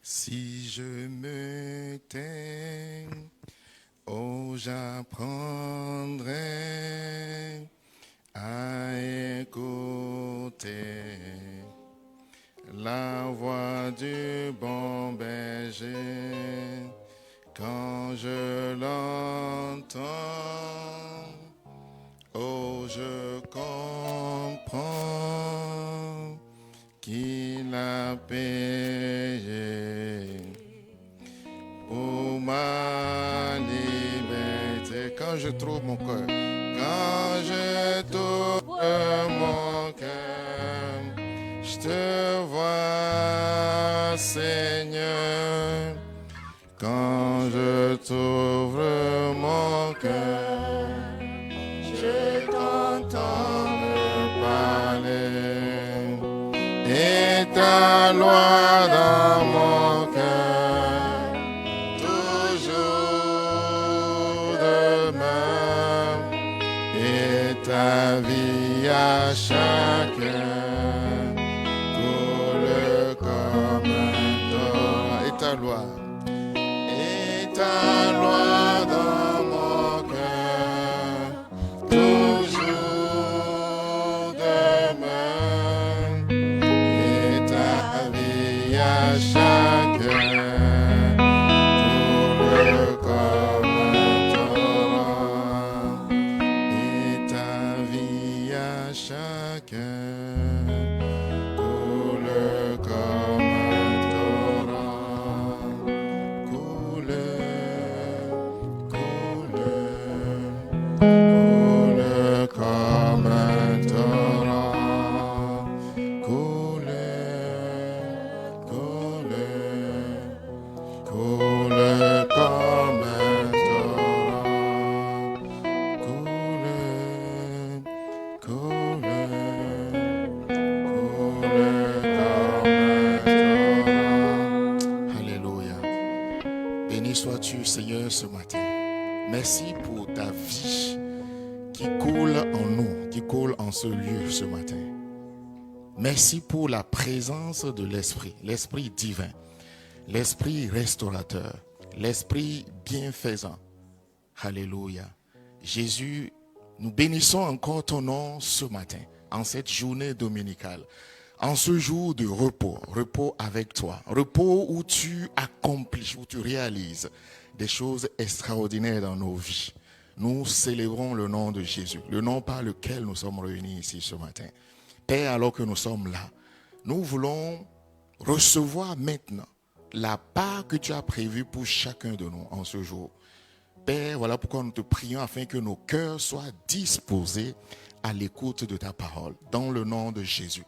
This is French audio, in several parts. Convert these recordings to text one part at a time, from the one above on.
Si je me tais, oh j'apprendrai à écouter la voix du bon berger. Quand je l'entends, oh je comprends qu'il a payé pour ma liberté. Quand je trouve mon cœur, quand je trouve mon cœur, je te vois, Seigneur. Quand je t'ouvre mon cœur, je t'entends me parler. Et ta loi dans mon cœur, toujours demain. Et ta vie à chacun coule comme un torrent. Et ta loi dans mon cœur, toujours demain. Et ta vie à chacun coule comme un torrent. Et ta vie à chacun coule comme un torrent. Coule comme un torrent. Coule comme un torrent. Coule comme un torrent. Alléluia. Béni sois-tu, Seigneur, ce matin. Merci pour ta vie qui coule en nous, qui coule en ce lieu ce matin. Merci pour la présence de l'Esprit, l'Esprit divin, l'Esprit restaurateur, l'Esprit bienfaisant. Alléluia. Jésus, nous bénissons encore ton nom ce matin, en cette journée dominicale, en ce jour de repos, repos avec toi, repos où tu accomplis, où tu réalises des choses extraordinaires dans nos vies. Nous célébrons le nom de Jésus, le nom par lequel nous sommes réunis ici ce matin. Père, alors que nous sommes là, nous voulons recevoir maintenant la part que tu as prévue pour chacun de nous en ce jour. Père, voilà pourquoi nous te prions afin que nos cœurs soient disposés à l'écoute de ta parole, dans le nom de Jésus.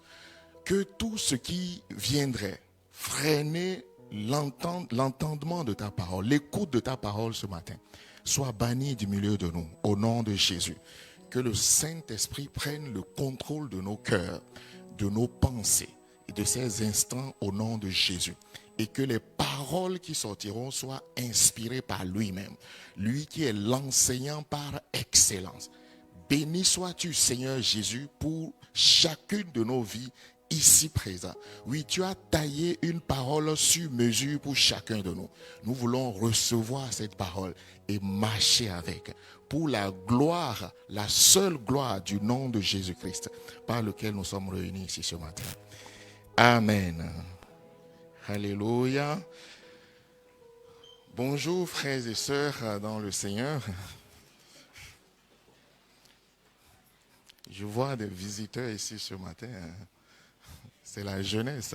Que tout ce qui viendrait freiner l'entendement de ta parole, l'écoute de ta parole ce matin, soit banni du milieu de nous, au nom de Jésus. Que le Saint-Esprit prenne le contrôle de nos cœurs, de nos pensées et de ces instants au nom de Jésus. Et que les paroles qui sortiront soient inspirées par lui-même, lui qui est l'enseignant par excellence. Béni sois-tu, Seigneur Jésus, pour chacune de nos vies ici présent. Oui, tu as taillé une parole sur mesure pour chacun de nous. Nous voulons recevoir cette parole et marcher avec, pour la gloire, la seule gloire du nom de Jésus-Christ, par lequel nous sommes réunis ici ce matin. Amen. Alléluia. Bonjour frères et sœurs dans le Seigneur. Je vois des visiteurs ici ce matin. C'est la jeunesse.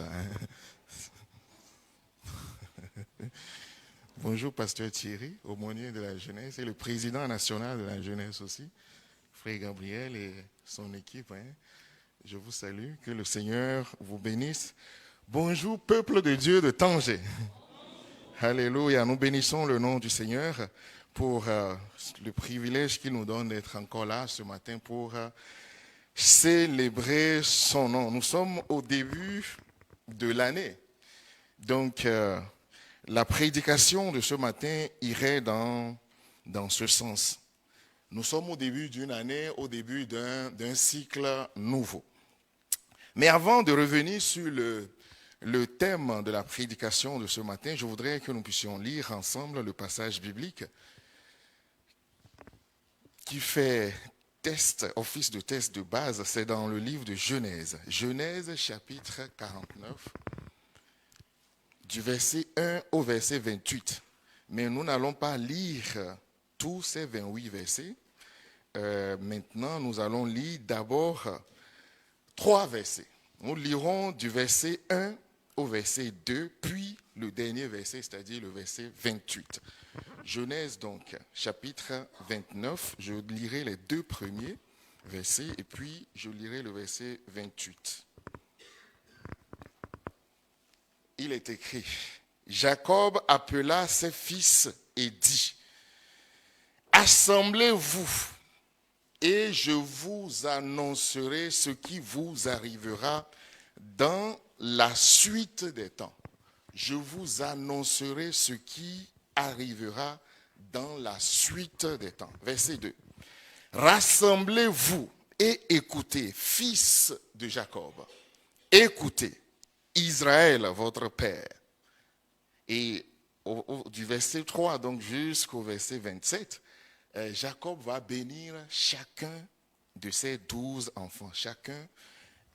Bonjour pasteur Thierry, aumônier de la jeunesse et le président national de la jeunesse aussi, frère Gabriel et son équipe. Je vous salue, que le Seigneur vous bénisse. Bonjour peuple de Dieu de Tanger. Alléluia, nous bénissons le nom du Seigneur pour le privilège qu'il nous donne d'être encore là ce matin pour célébrer son nom. Nous sommes au début de l'année. Donc, la prédication de ce matin irait dans ce sens. Nous sommes au début d'une année, au début d'un cycle nouveau. Mais avant de revenir sur le thème de la prédication de ce matin, je voudrais que nous puissions lire ensemble le passage biblique qui fait office de test de base. C'est dans le livre de Genèse. Genèse chapitre 49, du verset 1 au verset 28. Mais nous n'allons pas lire tous ces 28 versets. Maintenant, nous allons lire d'abord 3 versets. Nous lirons du verset 1 au verset 2, puis le dernier verset, c'est-à-dire le verset 28. Genèse donc, chapitre 29, je lirai les 2 premiers versets et puis je lirai le verset 28. Il est écrit, Jacob appela ses fils et dit, assemblez-vous et je vous annoncerai ce qui vous arrivera dans la suite des temps. Je vous annoncerai ce qui arrivera dans la suite des temps. Verset 2. Rassemblez-vous et écoutez, fils de Jacob. Écoutez, Israël, votre père. Et du verset 3 donc jusqu'au verset 27, Jacob va bénir chacun de ses 12 enfants, chacun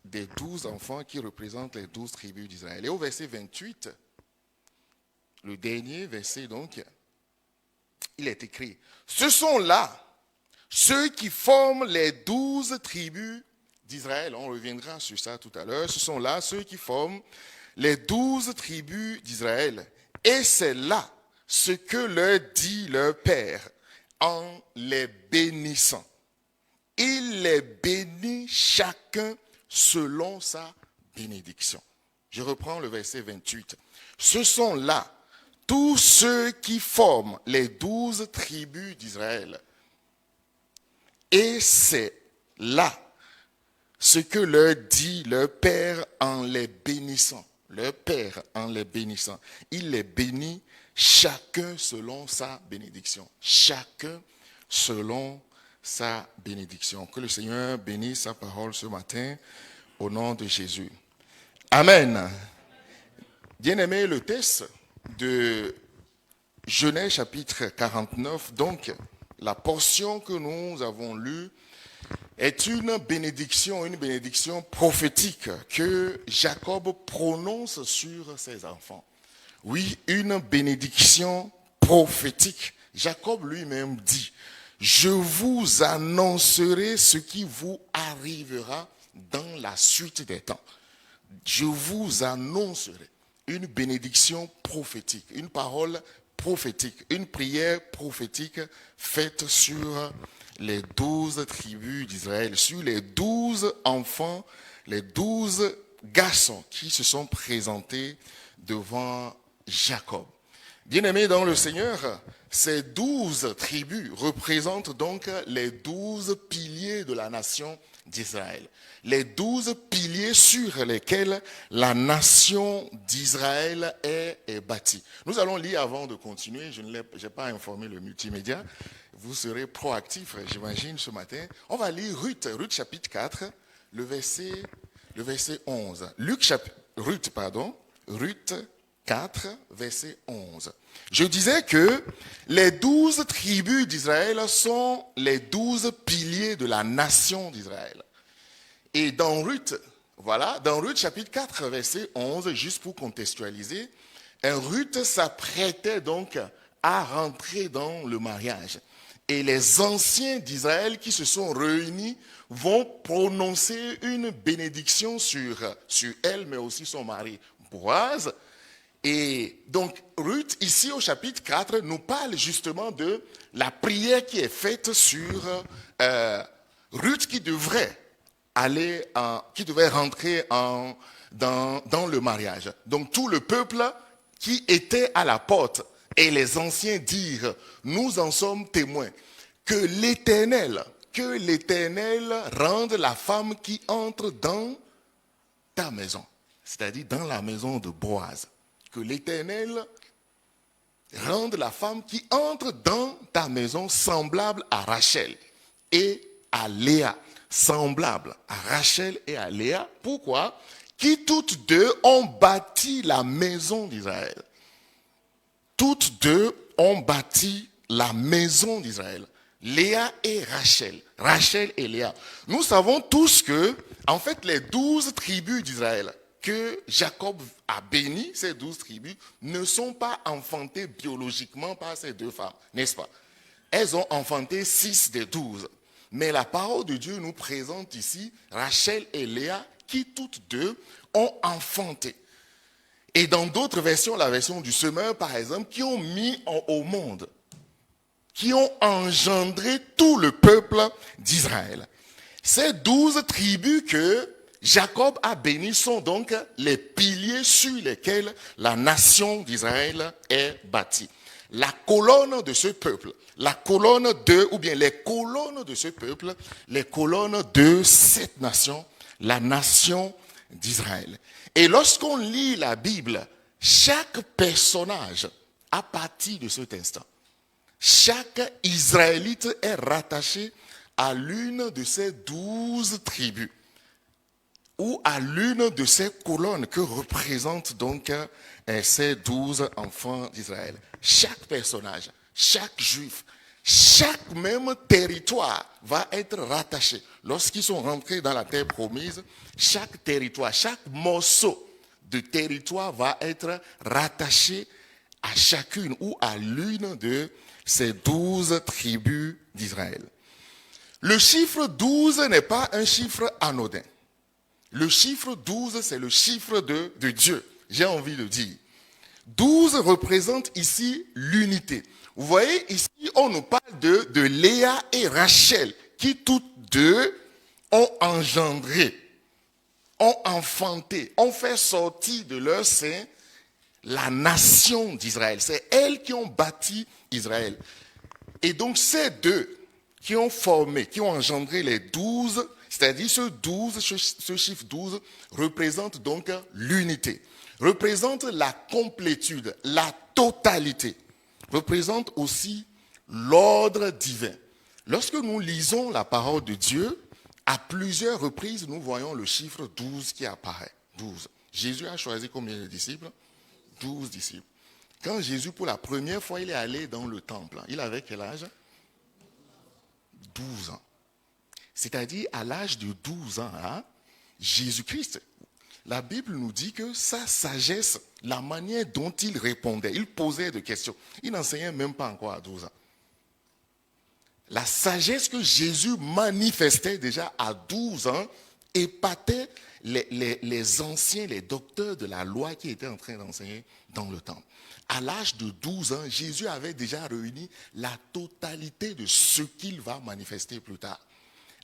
des 12 enfants qui représentent les 12 tribus d'Israël. Et au verset 28, le dernier verset donc, il est écrit, ce sont là ceux qui forment les 12 tribus d'Israël. On reviendra sur ça tout à l'heure. Ce sont là ceux qui forment les 12 tribus d'Israël. Et c'est là ce que leur dit leur père en les bénissant. Il les bénit chacun selon sa bénédiction. Je reprends le verset 28. Ce sont là tous ceux qui forment les 12 tribus d'Israël. Et c'est là ce que leur dit leur père en les bénissant. Leur père en les bénissant. Il les bénit chacun selon sa bénédiction. Chacun selon sa bénédiction. Que le Seigneur bénisse sa parole ce matin au nom de Jésus. Amen. Bien-aimé, le texte de Genèse chapitre 49, donc la portion que nous avons lue est une bénédiction prophétique que Jacob prononce sur ses enfants. Oui, une bénédiction prophétique. Jacob lui-même dit, je vous annoncerai ce qui vous arrivera dans la suite des temps. Je vous annoncerai une bénédiction prophétique, une parole prophétique, une prière prophétique faite sur les 12 tribus d'Israël, sur les 12 enfants, les 12 garçons qui se sont présentés devant Jacob. Bien-aimés dans le Seigneur, ces 12 tribus représentent donc les 12 piliers de la nation d'Israël. Les 12 piliers sur lesquels la nation d'Israël est bâtie. Nous allons lire avant de continuer. Je n'ai pas informé le multimédia. Vous serez proactifs, j'imagine, ce matin. On va lire Ruth chapitre 4, le verset 11. Ruth 4, verset 11. Je disais que les 12 tribus d'Israël sont les 12 piliers de la nation d'Israël. Et dans Ruth chapitre 4, verset 11, juste pour contextualiser, Ruth s'apprêtait donc à rentrer dans le mariage. Et les anciens d'Israël qui se sont réunis vont prononcer une bénédiction sur elle, mais aussi son mari Boaz. Et donc, Ruth, ici au chapitre 4, nous parle justement de la prière qui est faite sur Ruth qui devrait rentrer dans le mariage. Donc, tout le peuple qui était à la porte et les anciens dirent, nous en sommes témoins, que l'Éternel rende la femme qui entre dans ta maison, c'est-à-dire dans la maison de Boaz. Que l'Éternel rende la femme qui entre dans ta maison semblable à Rachel et à Léa. Semblable à Rachel et à Léa. Pourquoi ? qui toutes deux ont bâti la maison d'Israël. Toutes deux ont bâti la maison d'Israël. Léa et Rachel. Rachel et Léa. Nous savons tous que, en fait, les 12 tribus d'Israël que Jacob a bénies, ces 12 tribus, ne sont pas enfantées biologiquement par ces deux femmes, n'est-ce pas? Elles ont enfanté 6 des 12. Mais la parole de Dieu nous présente ici Rachel et Léa qui toutes deux ont enfanté. Et dans d'autres versions, la version du semeur par exemple, qui ont mis au monde, qui ont engendré tout le peuple d'Israël. Ces 12 tribus que Jacob a bénies sont donc les piliers sur lesquels la nation d'Israël est bâtie. La colonne de ce peuple, la colonne de, ou bien les colonnes de ce peuple, les colonnes de cette nation, la nation d'Israël. Et lorsqu'on lit la Bible, chaque personnage, à partir de cet instant, chaque Israélite est rattaché à l'une de ces 12 tribus ou à l'une de ces colonnes que représentent donc ces 12 enfants d'Israël. Chaque personnage, chaque juif, chaque même territoire va être rattaché. Lorsqu'ils sont rentrés dans la terre promise, chaque territoire, chaque morceau de territoire va être rattaché à chacune ou à l'une de ces 12 tribus d'Israël. Le chiffre 12 n'est pas un chiffre anodin. Le chiffre 12, c'est le chiffre de Dieu, j'ai envie de dire. 12 représente ici l'unité. Vous voyez, ici, on nous parle de Léa et Rachel, qui toutes deux ont engendré, ont enfanté, ont fait sortir de leur sein la nation d'Israël. C'est elles qui ont bâti Israël. Et donc, ces deux qui ont formé, qui ont engendré les 12, c'est-à-dire ce chiffre 12 représente donc l'unité, représente la complétude, la totalité, représente aussi l'ordre divin. Lorsque nous lisons la parole de Dieu, à plusieurs reprises, nous voyons le chiffre 12 qui apparaît. 12. Jésus a choisi combien de disciples? 12 disciples. Quand Jésus, pour la première fois, il est allé dans le temple, il avait quel âge? 12 ans. C'est-à-dire, à l'âge de 12 ans, Jésus-Christ, la Bible nous dit que sa sagesse, la manière dont il répondait, il posait des questions. Il n'enseignait même pas encore à 12 ans. La sagesse que Jésus manifestait déjà à 12 ans épatait les anciens, les docteurs de la loi qui étaient en train d'enseigner dans le temple. À l'âge de 12 ans, Jésus avait déjà réuni la totalité de ce qu'il va manifester plus tard.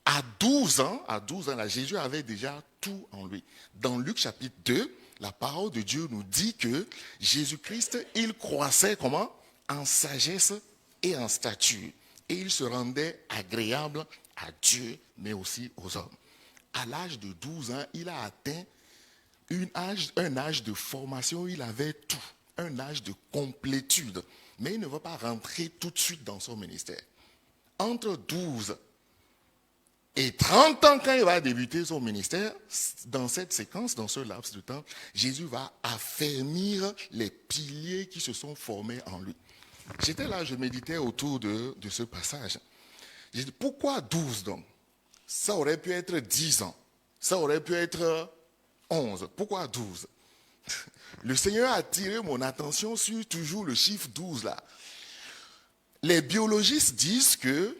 À 12 ans, là, Jésus avait déjà tout en lui. Dans Luc chapitre 2, la parole de Dieu nous dit que Jésus-Christ, il croissait comment? En sagesse et en stature. Et il se rendait agréable à Dieu, mais aussi aux hommes. À l'âge de 12 ans, il a atteint un âge de formation où il avait tout, un âge de complétude. Mais il ne va pas rentrer tout de suite dans son ministère. Entre 12 et 30 ans, quand il va débuter son ministère, dans cette séquence, dans ce laps de temps, Jésus va affermir les piliers qui se sont formés en lui. J'étais là, je méditais autour de ce passage. J'ai dit, pourquoi 12 donc? Ça aurait pu être 10 ans. Ça aurait pu être 11. Pourquoi 12? Le Seigneur a attiré mon attention sur toujours le chiffre 12 là. Les biologistes disent que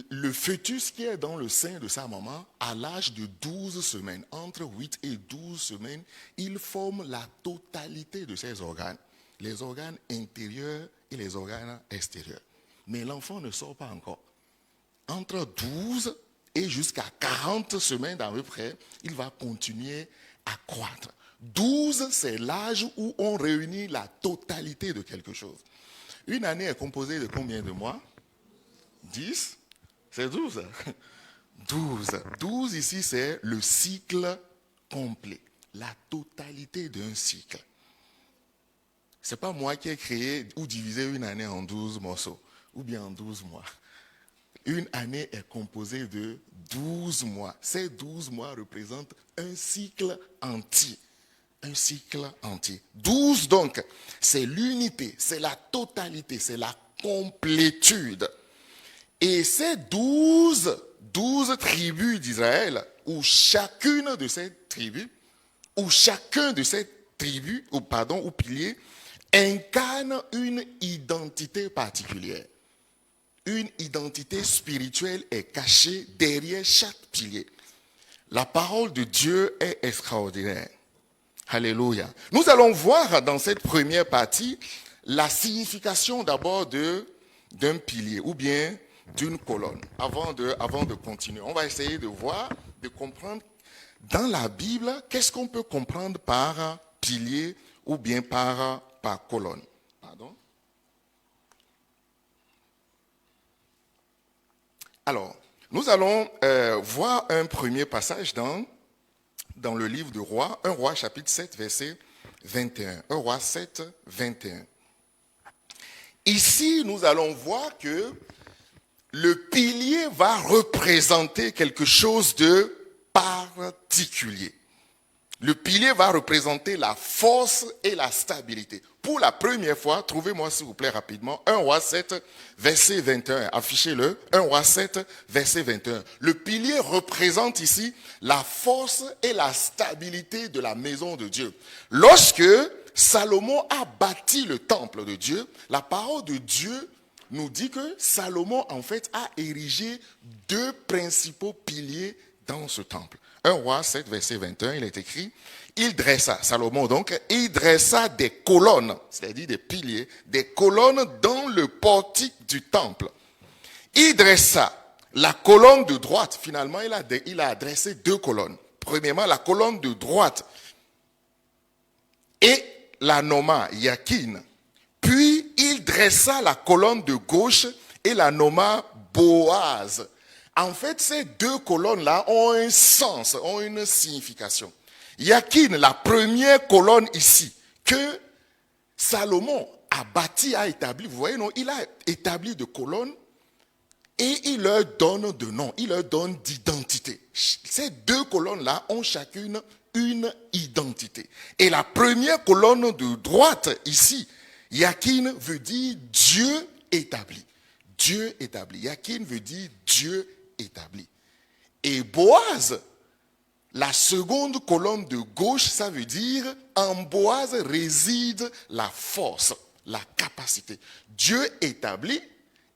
le fœtus qui est dans le sein de sa maman, à l'âge de 12 semaines, entre 8 et 12 semaines, il forme la totalité de ses organes. Les organes intérieurs et les organes extérieurs. Mais l'enfant ne sort pas encore. Entre 12 et jusqu'à 40 semaines à peu près, il va continuer à croître. 12, c'est l'âge où on réunit la totalité de quelque chose. Une année est composée de combien de mois? 10? C'est 12. 12. 12 ici, c'est le cycle complet. La totalité d'un cycle. Ce n'est pas moi qui ai créé ou divisé une année en 12 morceaux, ou bien en 12 mois. Une année est composée de 12 mois. Ces 12 mois représentent un cycle entier. Un cycle entier. 12 donc, c'est l'unité, c'est la totalité, c'est la complétude. Et ces 12 tribus d'Israël, où chacune de ces tribus, où chacun de ces tribus, ou piliers, incarne une identité particulière. Une identité spirituelle est cachée derrière chaque pilier. La parole de Dieu est extraordinaire. Alléluia. Nous allons voir dans cette première partie la signification d'abord d'un pilier ou bien d'une colonne. Avant de continuer, on va essayer de voir, de comprendre dans la Bible, qu'est-ce qu'on peut comprendre par pilier ou bien par colonne. Pardon. Alors, nous allons voir un premier passage dans le livre de Rois, 1 Roi chapitre 7, verset 21. 1 Roi 7, 21. Ici, nous allons voir que le pilier va représenter quelque chose de particulier. Le pilier va représenter la force et la stabilité. Pour la première fois, trouvez-moi s'il vous plaît rapidement, 1 Roi 7, verset 21. Affichez-le, 1 Roi 7, verset 21. Le pilier représente ici la force et la stabilité de la maison de Dieu. Lorsque Salomon a bâti le temple de Dieu, la parole de Dieu nous dit que Salomon en fait a érigé 2 principaux piliers dans ce temple. 1 Roi 7, verset 21, il est écrit, Salomon donc, il dressa des colonnes, c'est-à-dire des piliers, des colonnes dans le portique du temple. Il dressa la colonne de droite, finalement il a dressé 2 colonnes. Premièrement, la colonne de droite et la nomma Yakin. Puis il dressa la colonne de gauche et la nomma Boaz. En fait, ces 2 colonnes-là ont un sens, ont une signification. Yakin, la première colonne ici, que Salomon a bâti, a établi, vous voyez, non, il a établi de colonnes et il leur donne de nom, il leur donne d'identité. Ces 2 colonnes-là ont chacune une identité. Et la première colonne de droite ici, Yakin veut dire Dieu établi. Dieu établi. Yakin veut dire Dieu établi. Et Boaz, la seconde colonne de gauche, ça veut dire en Boaz réside la force, la capacité. Dieu établi,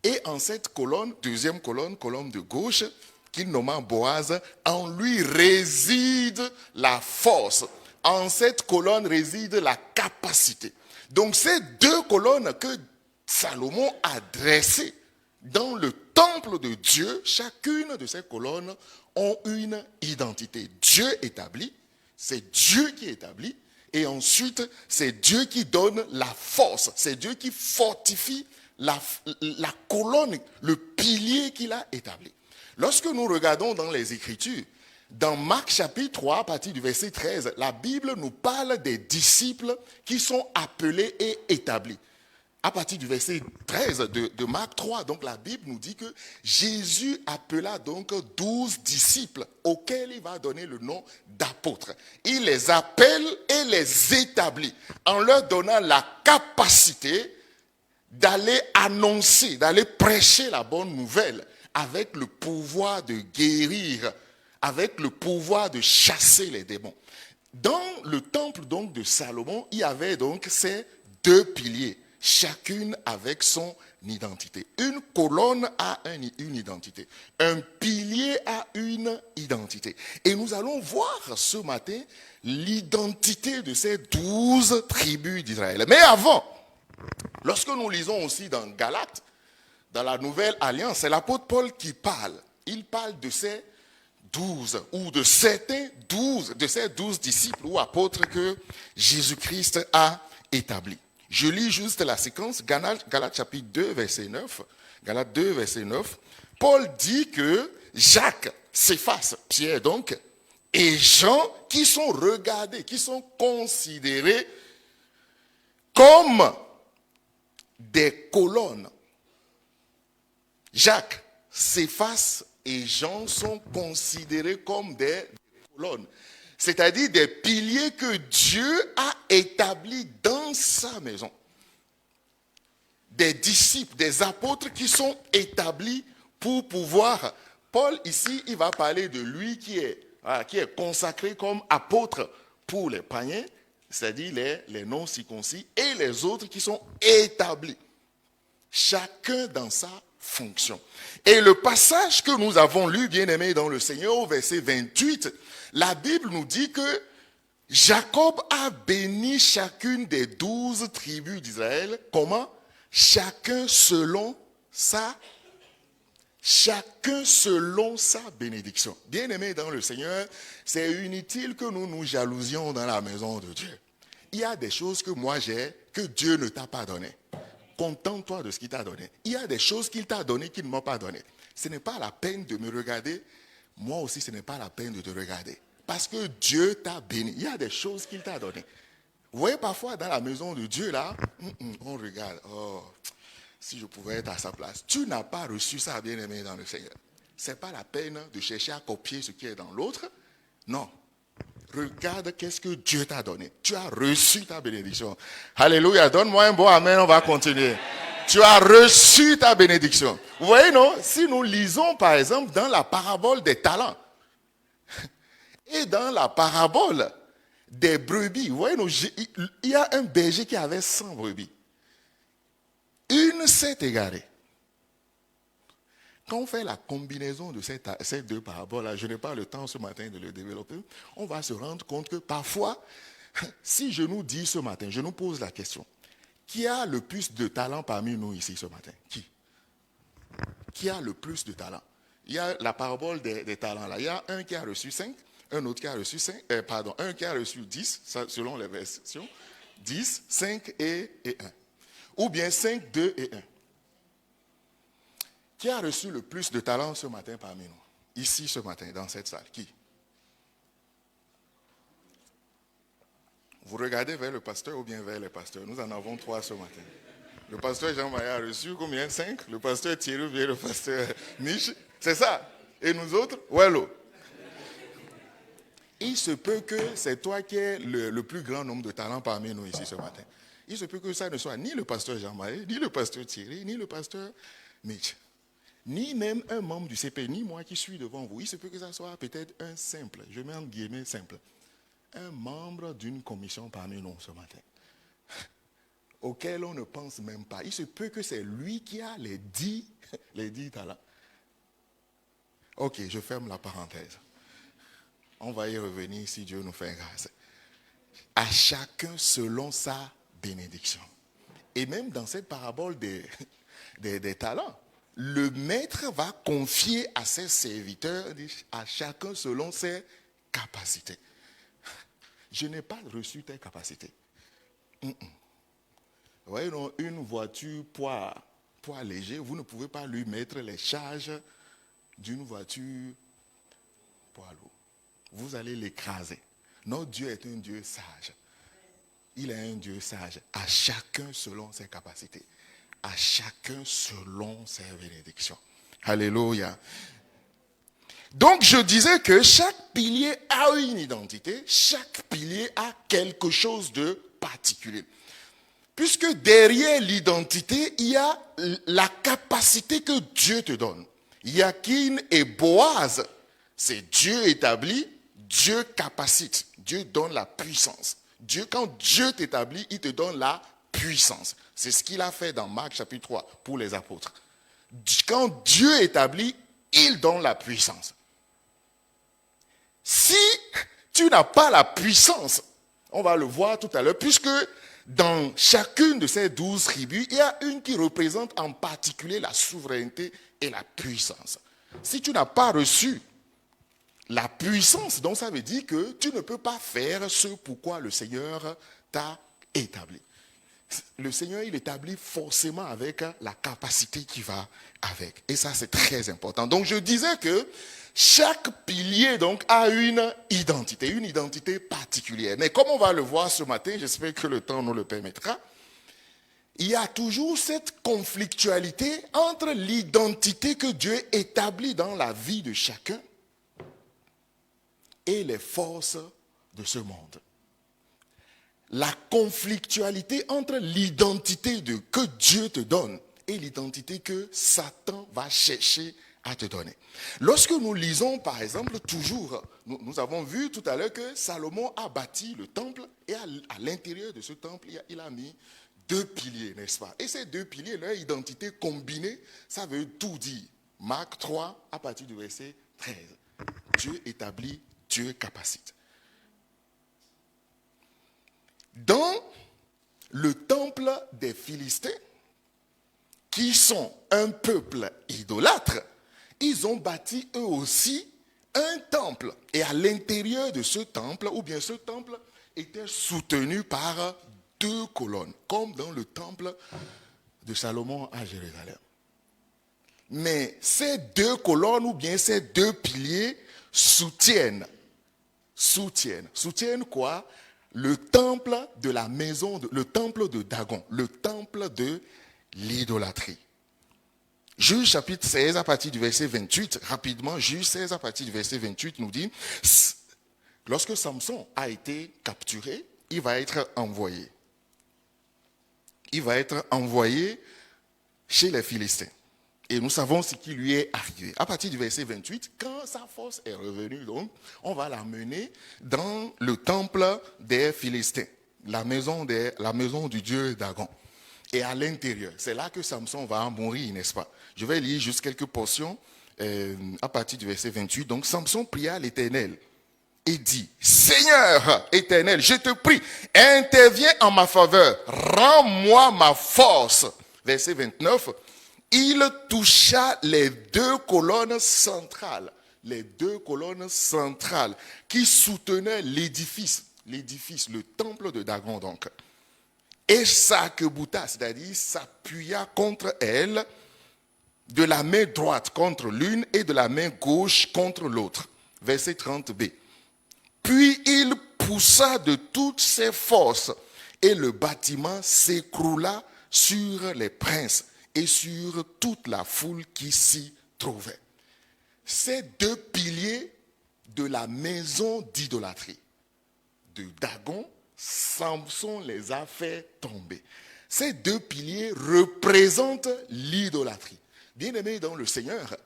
et en cette colonne, deuxième colonne de gauche, qu'il nomma Boaz, en lui réside la force. En cette colonne réside la capacité. Donc ces 2 colonnes que Salomon a dressées dans le temple de Dieu, chacune de ces colonnes ont une identité. Dieu établi, c'est Dieu qui établit, et ensuite c'est Dieu qui donne la force, c'est Dieu qui fortifie la colonne, le pilier qu'il a établi. Lorsque nous regardons dans les Écritures, dans Marc chapitre 3, à partir du verset 13, la Bible nous parle des disciples qui sont appelés et établis. À partir du verset 13 de Marc 3, donc la Bible nous dit que Jésus appela donc 12 disciples auxquels il va donner le nom d'apôtres. Il les appelle et les établit en leur donnant la capacité d'aller annoncer, d'aller prêcher la bonne nouvelle avec le pouvoir de guérir, avec le pouvoir de chasser les démons. Dans le temple donc de Salomon, il y avait donc ces 2 piliers, chacune avec son identité. Une colonne a une identité. Un pilier a une identité. Et nous allons voir ce matin l'identité de ces 12 tribus d'Israël. Mais avant, lorsque nous lisons aussi dans Galates, dans la Nouvelle Alliance, c'est l'apôtre Paul qui parle. Il parle de ces 12 ou de certains 12, de ces 12 disciples ou apôtres que Jésus-Christ a établis. Je lis juste la séquence, Galates chapitre 2, verset 9. Galates 2, verset 9. Paul dit que Jacques, Céphas, Pierre donc, et Jean qui sont regardés, qui sont considérés comme des colonnes. Jacques, Céphas et Jean sont considérés comme des colonnes, c'est-à-dire des piliers que Dieu a établis dans sa maison. Des disciples, des apôtres qui sont établis pour pouvoir... Paul, ici, il va parler de lui qui est consacré comme apôtre pour les païens, c'est-à-dire les non-circoncis, et les autres qui sont établis. Chacun dans sa fonction. Et le passage que nous avons lu, bien-aimés dans le Seigneur, au verset 28, la Bible nous dit que Jacob a béni chacune des 12 tribus d'Israël. Comment? Chacun selon sa bénédiction. Bien-aimés dans le Seigneur, c'est inutile que nous nous jalousions dans la maison de Dieu. Il y a des choses que moi j'ai, que Dieu ne t'a pas donné. Contente-toi de ce qu'il t'a donné. Il y a des choses qu'il t'a donné qu'il ne m'a pas donné. Ce n'est pas la peine de me regarder. Moi aussi, ce n'est pas la peine de te regarder. Parce que Dieu t'a béni. Il y a des choses qu'il t'a données. Vous voyez, parfois, dans la maison de Dieu, là, on regarde. Oh, si je pouvais être à sa place. Tu n'as pas reçu ça, bien-aimé dans le Seigneur. Ce n'est pas la peine de chercher à copier ce qui est dans l'autre. Non. Regarde qu'est-ce que Dieu t'a donné. Tu as reçu ta bénédiction. Alléluia. Donne-moi un bon amen, on va continuer. Tu as reçu ta bénédiction. Vous voyez, non? Si nous lisons, par exemple, dans la parabole des talents et dans la parabole des brebis, vous voyez, non, il y a un berger qui avait 100 brebis. Une s'est égarée. Quand on fait la combinaison de ces deux paraboles-là, je n'ai pas le temps ce matin de le développer, on va se rendre compte que parfois, si je nous dis ce matin, je nous pose la question, qui a le plus de talent parmi nous ici ce matin? Qui a le plus de talent? Il y a la parabole des talents là. Il y a un qui a reçu 5, un autre qui a reçu 5, un qui a reçu 10, selon les versions, 10, 5 et 1. Ou bien 5, 2 et 1. Qui a reçu le plus de talent ce matin parmi nous? Ici ce matin, dans cette salle. Qui? Vous regardez vers le pasteur ou bien vers les pasteurs? Nous en avons 3 ce matin. Le pasteur Jean-Marie a reçu combien? 5. Le pasteur Thierry ou bien le pasteur Mich. C'est ça. Et nous autres? Wello. Il se peut que c'est toi qui es le plus grand nombre de talents parmi nous ici ce matin. Il se peut que ça ne soit ni le pasteur Jean-Marie, ni le pasteur Thierry, ni le pasteur Mich. Ni même un membre du CP, ni moi qui suis devant vous. Il se peut que ça soit peut-être un simple, je mets en guillemets simple, un membre d'une commission parmi nous ce matin, auquel on ne pense même pas. Il se peut que c'est lui qui a les 10 talents. Ok, je ferme la parenthèse. On va y revenir si Dieu nous fait grâce. À chacun selon sa bénédiction. Et même dans cette parabole des talents, le maître va confier à ses serviteurs, à chacun selon ses capacités. Je n'ai pas reçu tes capacités. Vous voyez, une voiture poids léger, vous ne pouvez pas lui mettre les charges d'une voiture poids lourd. Vous allez l'écraser. Notre Dieu est un Dieu sage. Il est un Dieu sage. À chacun selon ses capacités. À chacun selon ses bénédictions. Alléluia. Donc je disais que chaque pilier a une identité, chaque pilier a quelque chose de particulier. Puisque derrière l'identité, il y a la capacité que Dieu te donne. Yakin et Boaz, c'est Dieu établi, Dieu capacite, Dieu donne la puissance. Quand Dieu t'établit, il te donne la puissance. C'est ce qu'il a fait dans Marc chapitre 3 pour les apôtres. Quand Dieu établit, il donne la puissance. Si tu n'as pas la puissance, on va le voir tout à l'heure, puisque dans chacune de ces 12 tribus, il y a une qui représente en particulier la souveraineté et la puissance. Si tu n'as pas reçu la puissance, donc ça veut dire que tu ne peux pas faire ce pourquoi le Seigneur t'a établi. Le Seigneur, il établit forcément avec la capacité qui va avec. Et ça, c'est très important. Donc, je disais que chaque pilier donc a une identité particulière. Mais comme on va le voir ce matin, j'espère que le temps nous le permettra, il y a toujours cette conflictualité entre l'identité que Dieu établit dans la vie de chacun et les forces de ce monde. La conflictualité entre l'identité que Dieu te donne et l'identité que Satan va chercher à te donner. Lorsque nous lisons, par exemple, toujours, nous avons vu tout à l'heure que Salomon a bâti le temple et à l'intérieur de ce temple, il a mis 2 piliers, n'est-ce pas? Et ces 2 piliers, leur identité combinée, ça veut tout dire. Marc 3, à partir du verset 13. Dieu établit, Dieu capacite. Dans le temple des Philistins, qui sont un peuple idolâtre, ils ont bâti eux aussi un temple. Et à l'intérieur de ce temple, ou bien ce temple était soutenu par 2 colonnes, comme dans le temple de Salomon à Jérusalem. Mais ces 2 colonnes, ou bien ces 2 piliers, soutiennent quoi? Le temple de la maison, le temple de Dagon, le temple de l'idolâtrie. Juge chapitre 16 à partir du verset 28, rapidement, Juge 16 à partir du verset 28 nous dit, lorsque Samson a été capturé, il va être envoyé. Il va être envoyé chez les Philistins. Et nous savons ce qui lui est arrivé. À partir du verset 28, quand sa force est revenue, donc, on va l'amener dans le temple des Philistins, la maison du dieu Dagon. Et à l'intérieur, c'est là que Samson va mourir, n'est-ce pas? Je vais lire juste quelques portions à partir du verset 28. Donc, Samson pria l'Éternel et dit, Seigneur éternel, je te prie, interviens en ma faveur, rends-moi ma force. Verset 29, il toucha les 2 colonnes centrales qui soutenaient l'édifice, le temple de Dagon donc. Et s'arc-bouta, c'est-à-dire s'appuya contre elle, de la main droite contre l'une et de la main gauche contre l'autre. Verset 30b. Puis il poussa de toutes ses forces et le bâtiment s'écroula sur les princes et sur toute la foule qui s'y trouvait. Ces 2 piliers de la maison d'idolâtrie de Dagon, Samson les a fait tomber. Ces 2 piliers représentent l'idolâtrie. Bien-aimés dans le Seigneur,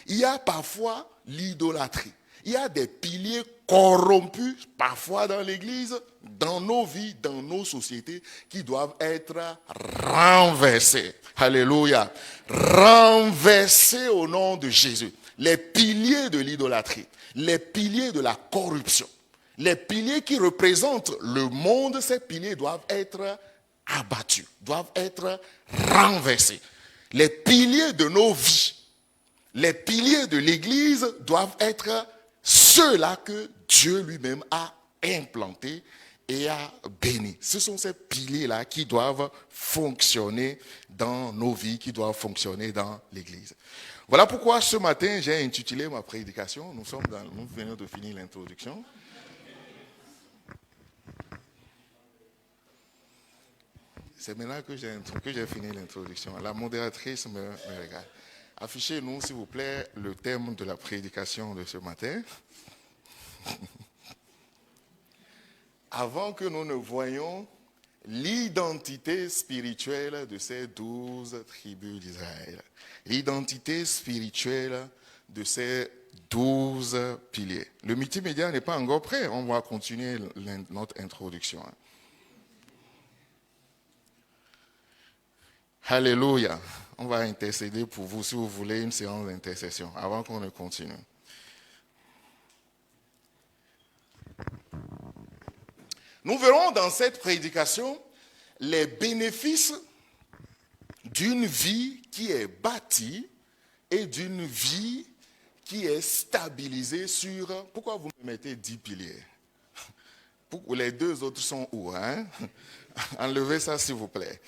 il y a parfois l'idolâtrie. Il y a des piliers corrompus, parfois dans l'Église, dans nos vies, dans nos sociétés, qui doivent être renversés. Alléluia. Renversés au nom de Jésus. Les piliers de l'idolâtrie, les piliers de la corruption, les piliers qui représentent le monde, ces piliers doivent être abattus, doivent être renversés. Les piliers de nos vies, les piliers de l'Église doivent être ceux-là que Dieu lui-même a implantés et a bénis. Ce sont ces piliers-là qui doivent fonctionner dans nos vies, qui doivent fonctionner dans l'Église. Voilà pourquoi ce matin, j'ai intitulé ma prédication. Nous venons de finir l'introduction. C'est maintenant que j'ai fini l'introduction. La modératrice me regarde. Affichez-nous, s'il vous plaît, le thème de la prédication de ce matin. Avant que nous ne voyions l'identité spirituelle de ces 12 tribus d'Israël. L'identité spirituelle de ces 12 piliers. Le multimédia n'est pas encore prêt. On va continuer notre introduction. Alléluia. On va intercéder pour vous si vous voulez une séance d'intercession avant qu'on ne continue. Nous verrons dans cette prédication les bénéfices d'une vie qui est bâtie et d'une vie qui est stabilisée sur... Pourquoi vous me mettez 10 piliers? Les 2 autres sont où, hein? Enlevez ça, s'il vous plaît.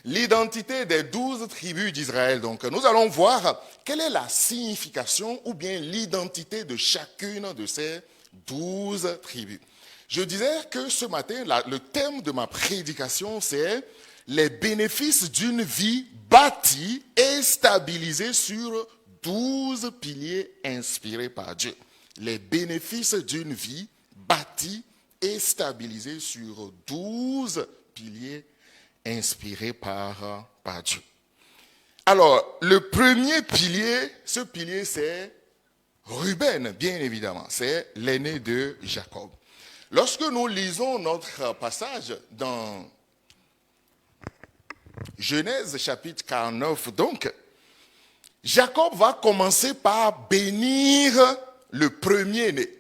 L'identité des 12 tribus d'Israël. Donc, nous allons voir quelle est la signification ou bien l'identité de chacune de ces 12 tribus. Je disais que ce matin, le thème de ma prédication, c'est les bénéfices d'une vie bâtie et stabilisée sur 12 piliers inspirés par Dieu. Les bénéfices d'une vie bâtie et stabilisée sur 12 piliers inspirés par Dieu. Alors, le premier pilier, ce pilier, c'est Ruben, bien évidemment. C'est l'aîné de Jacob. Lorsque nous lisons notre passage dans Genèse chapitre 49, donc, Jacob va commencer par bénir le premier-né,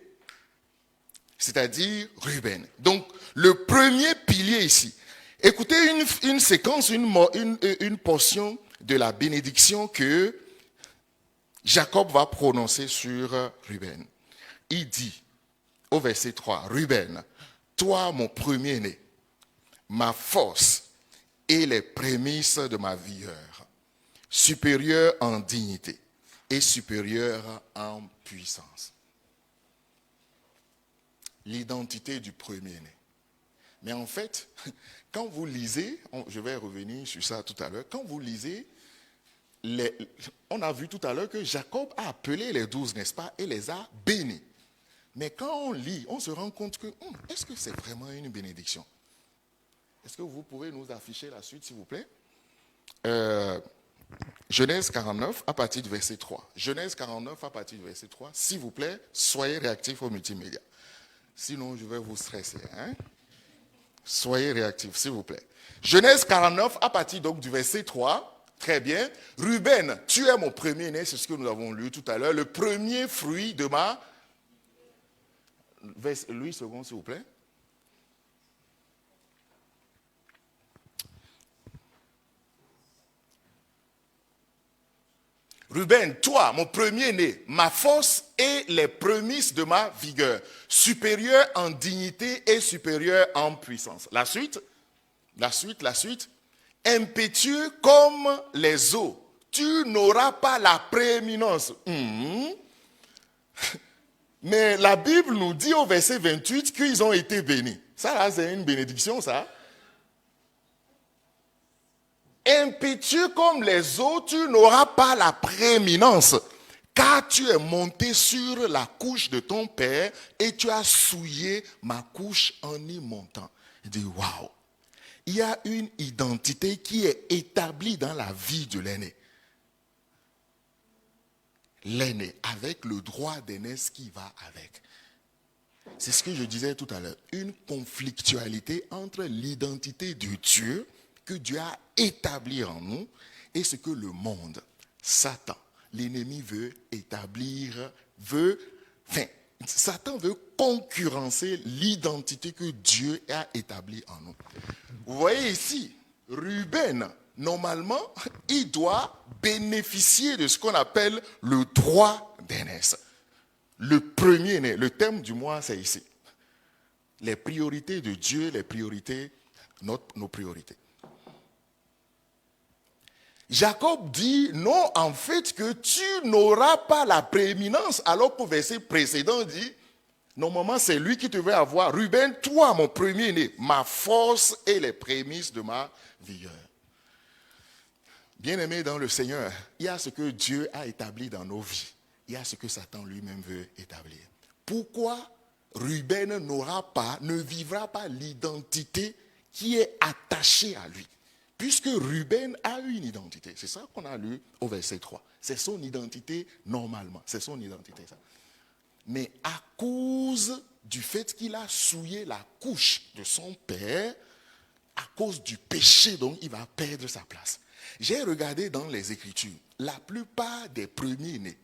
c'est-à-dire Ruben. Donc, le premier pilier ici. Écoutez une séquence, une portion de la bénédiction que Jacob va prononcer sur Ruben. Il dit au verset 3, Ruben, toi mon premier-né, ma force et les prémices de ma vigueur, supérieur en dignité et supérieur en puissance. L'identité du premier-né. Mais en fait, quand vous lisez, je vais revenir sur ça tout à l'heure, quand vous lisez, on a vu tout à l'heure que Jacob a appelé les 12, n'est-ce pas, et les a bénis. Mais quand on lit, on se rend compte que, est-ce que c'est vraiment une bénédiction? Est-ce que vous pouvez nous afficher la suite, s'il vous plaît? Genèse 49, à partir du verset 3. Genèse 49, à partir du verset 3. S'il vous plaît, soyez réactifs au multimédia. Sinon, je vais vous stresser. Soyez réactifs, s'il vous plaît. Genèse 49, à partir donc du verset 3. Très bien. Ruben, tu es mon premier-né, c'est ce que nous avons lu tout à l'heure. Le premier fruit de ma... Louis II, s'il vous plaît. Ruben, toi, mon premier-né, ma force et les prémices de ma vigueur, supérieur en dignité et supérieur en puissance. La suite. Impétueux comme les eaux, tu n'auras pas la prééminence. Mais la Bible nous dit au verset 28 qu'ils ont été bénis. Ça, là, c'est une bénédiction, ça. Impétueux comme les eaux, tu n'auras pas la prééminence, car tu es monté sur la couche de ton père et tu as souillé ma couche en y montant. Il dit, waouh, il y a une identité qui est établie dans la vie de l'aîné. L'aîné, avec le droit d'aînesse qui va avec. C'est ce que je disais tout à l'heure, une conflictualité entre l'identité de Dieu que Dieu a établie en nous et ce que le monde, Satan, l'ennemi veut établir, Satan veut concurrencer l'identité que Dieu a établie en nous. Vous voyez ici, Ruben, normalement, il doit bénéficier de ce qu'on appelle le droit d'aînesse. Le premier-né, le thème du mois, c'est ici. Les priorités de Dieu, les priorités, nos priorités. Jacob dit, non, en fait, que tu n'auras pas la prééminence, alors qu'au verset précédent dit, normalement, c'est lui qui devait avoir, Ruben, toi, mon premier-né, ma force et les prémices de ma vigueur. Bien-aimé dans le Seigneur, il y a ce que Dieu a établi dans nos vies. Il y a ce que Satan lui-même veut établir. Pourquoi Ruben ne vivra pas l'identité qui est attachée à lui? Puisque Ruben a une identité. C'est ça qu'on a lu au verset 3. C'est son identité normalement. C'est son identité, ça. Mais à cause du fait qu'il a souillé la couche de son père, à cause du péché, donc il va perdre sa place. J'ai regardé dans les Écritures, la plupart des premiers-nés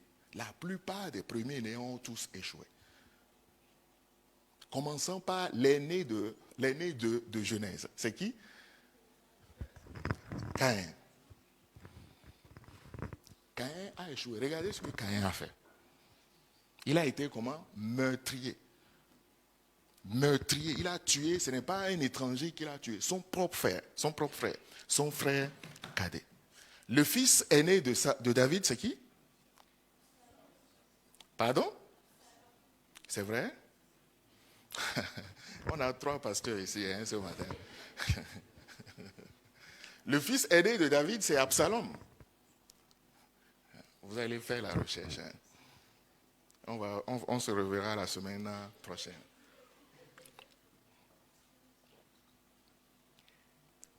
ont tous échoué. Commençons par l'aîné de Genèse. C'est qui? Caïn. Caïn a échoué. Regardez ce que Caïn a fait. Il a été comment? Meurtrier. Meurtrier. Il a tué, ce n'est pas un étranger qu'il a tué, son propre frère, son frère cadet. Le fils aîné de David, c'est qui? Pardon? C'est vrai? On a 3 pasteurs ici ce matin. Le fils aîné de David, c'est Absalom. Vous allez faire la recherche. On se reverra la semaine prochaine.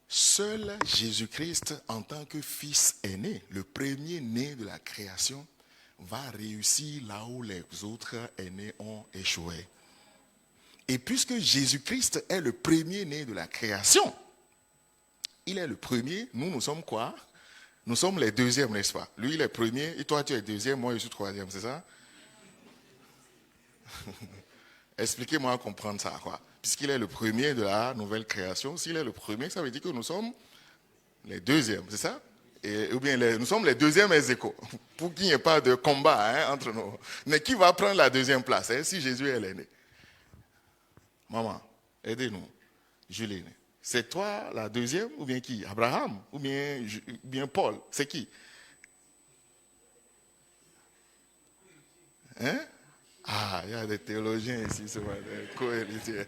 Seul Jésus-Christ, en tant que fils aîné, le premier né de la création, va réussir là où les autres aînés ont échoué. Et puisque Jésus-Christ est le premier né de la création, il est le premier, nous sommes quoi? Nous sommes les deuxièmes, n'est-ce pas? Lui, il est premier, et toi, tu es deuxième, moi, je suis troisième, c'est ça? Expliquez-moi comprendre ça, quoi. Puisqu'il est le premier de la nouvelle création, s'il est le premier, ça veut dire que nous sommes les deuxièmes, c'est ça? Ou bien nous sommes les deuxièmes ex-aequo, pour qu'il n'y ait pas de combat entre nous. Mais qui va prendre la deuxième place si Jésus est l'aîné? Maman, aidez-nous. Julie, c'est toi la deuxième ou bien qui? Abraham ou bien Paul? C'est qui? Hein? Ah, il y a des théologiens ici ce matin, co-héritiers.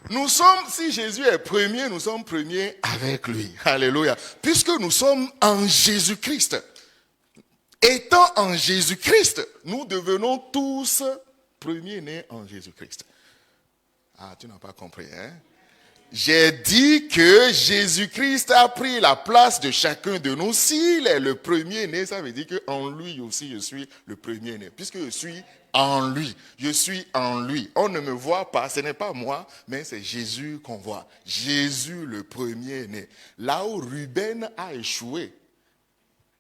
Nous sommes, si Jésus est premier, nous sommes premiers avec lui. Alléluia. Puisque nous sommes en Jésus-Christ. Étant en Jésus-Christ, nous devenons tous premiers-nés en Jésus-Christ. Ah, tu n'as pas compris, hein? J'ai dit que Jésus-Christ a pris la place de chacun de nous. S'il est le premier-né, ça veut dire qu'en lui aussi, je suis le premier-né. Puisque je suis en lui. Je suis en lui. On ne me voit pas, ce n'est pas moi, mais c'est Jésus qu'on voit. Jésus le premier-né. Là où Ruben a échoué,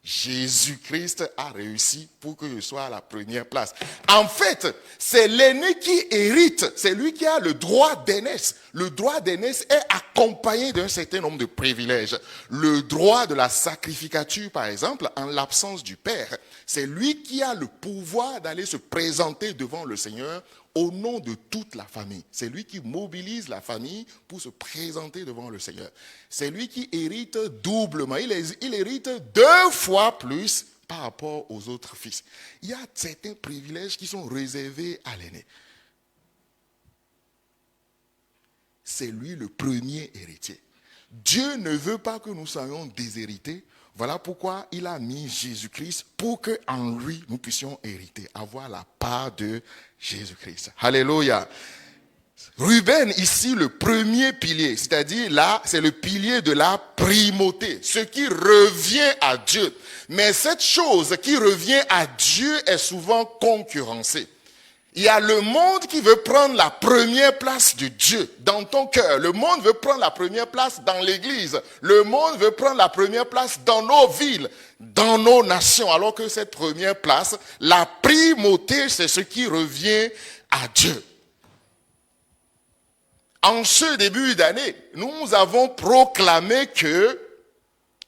Jésus-Christ a réussi pour que je sois à la première place. En fait, c'est l'aîné qui hérite. C'est lui qui a le droit d'aînesse. Le droit d'aînesse est accompagné d'un certain nombre de privilèges. Le droit de la sacrificature, par exemple, en l'absence du père. C'est lui qui a le pouvoir d'aller se présenter devant le Seigneur au nom de toute la famille. C'est lui qui mobilise la famille pour se présenter devant le Seigneur. C'est lui qui hérite doublement. Il hérite 2 fois plus par rapport aux autres fils. Il y a certains privilèges qui sont réservés à l'aîné. C'est lui le premier héritier. Dieu ne veut pas que nous soyons déshérités. Voilà pourquoi il a mis Jésus-Christ pour qu'en lui, nous puissions hériter, avoir la part de Jésus-Christ. Alléluia. Ruben, ici, le premier pilier, c'est-à-dire là, c'est le pilier de la primauté, ce qui revient à Dieu. Mais cette chose qui revient à Dieu est souvent concurrencée. Il y a le monde qui veut prendre la première place de Dieu dans ton cœur. Le monde veut prendre la première place dans l'église. Le monde veut prendre la première place dans nos villes, dans nos nations. Alors que cette première place, la primauté, c'est ce qui revient à Dieu. En ce début d'année, nous avons proclamé que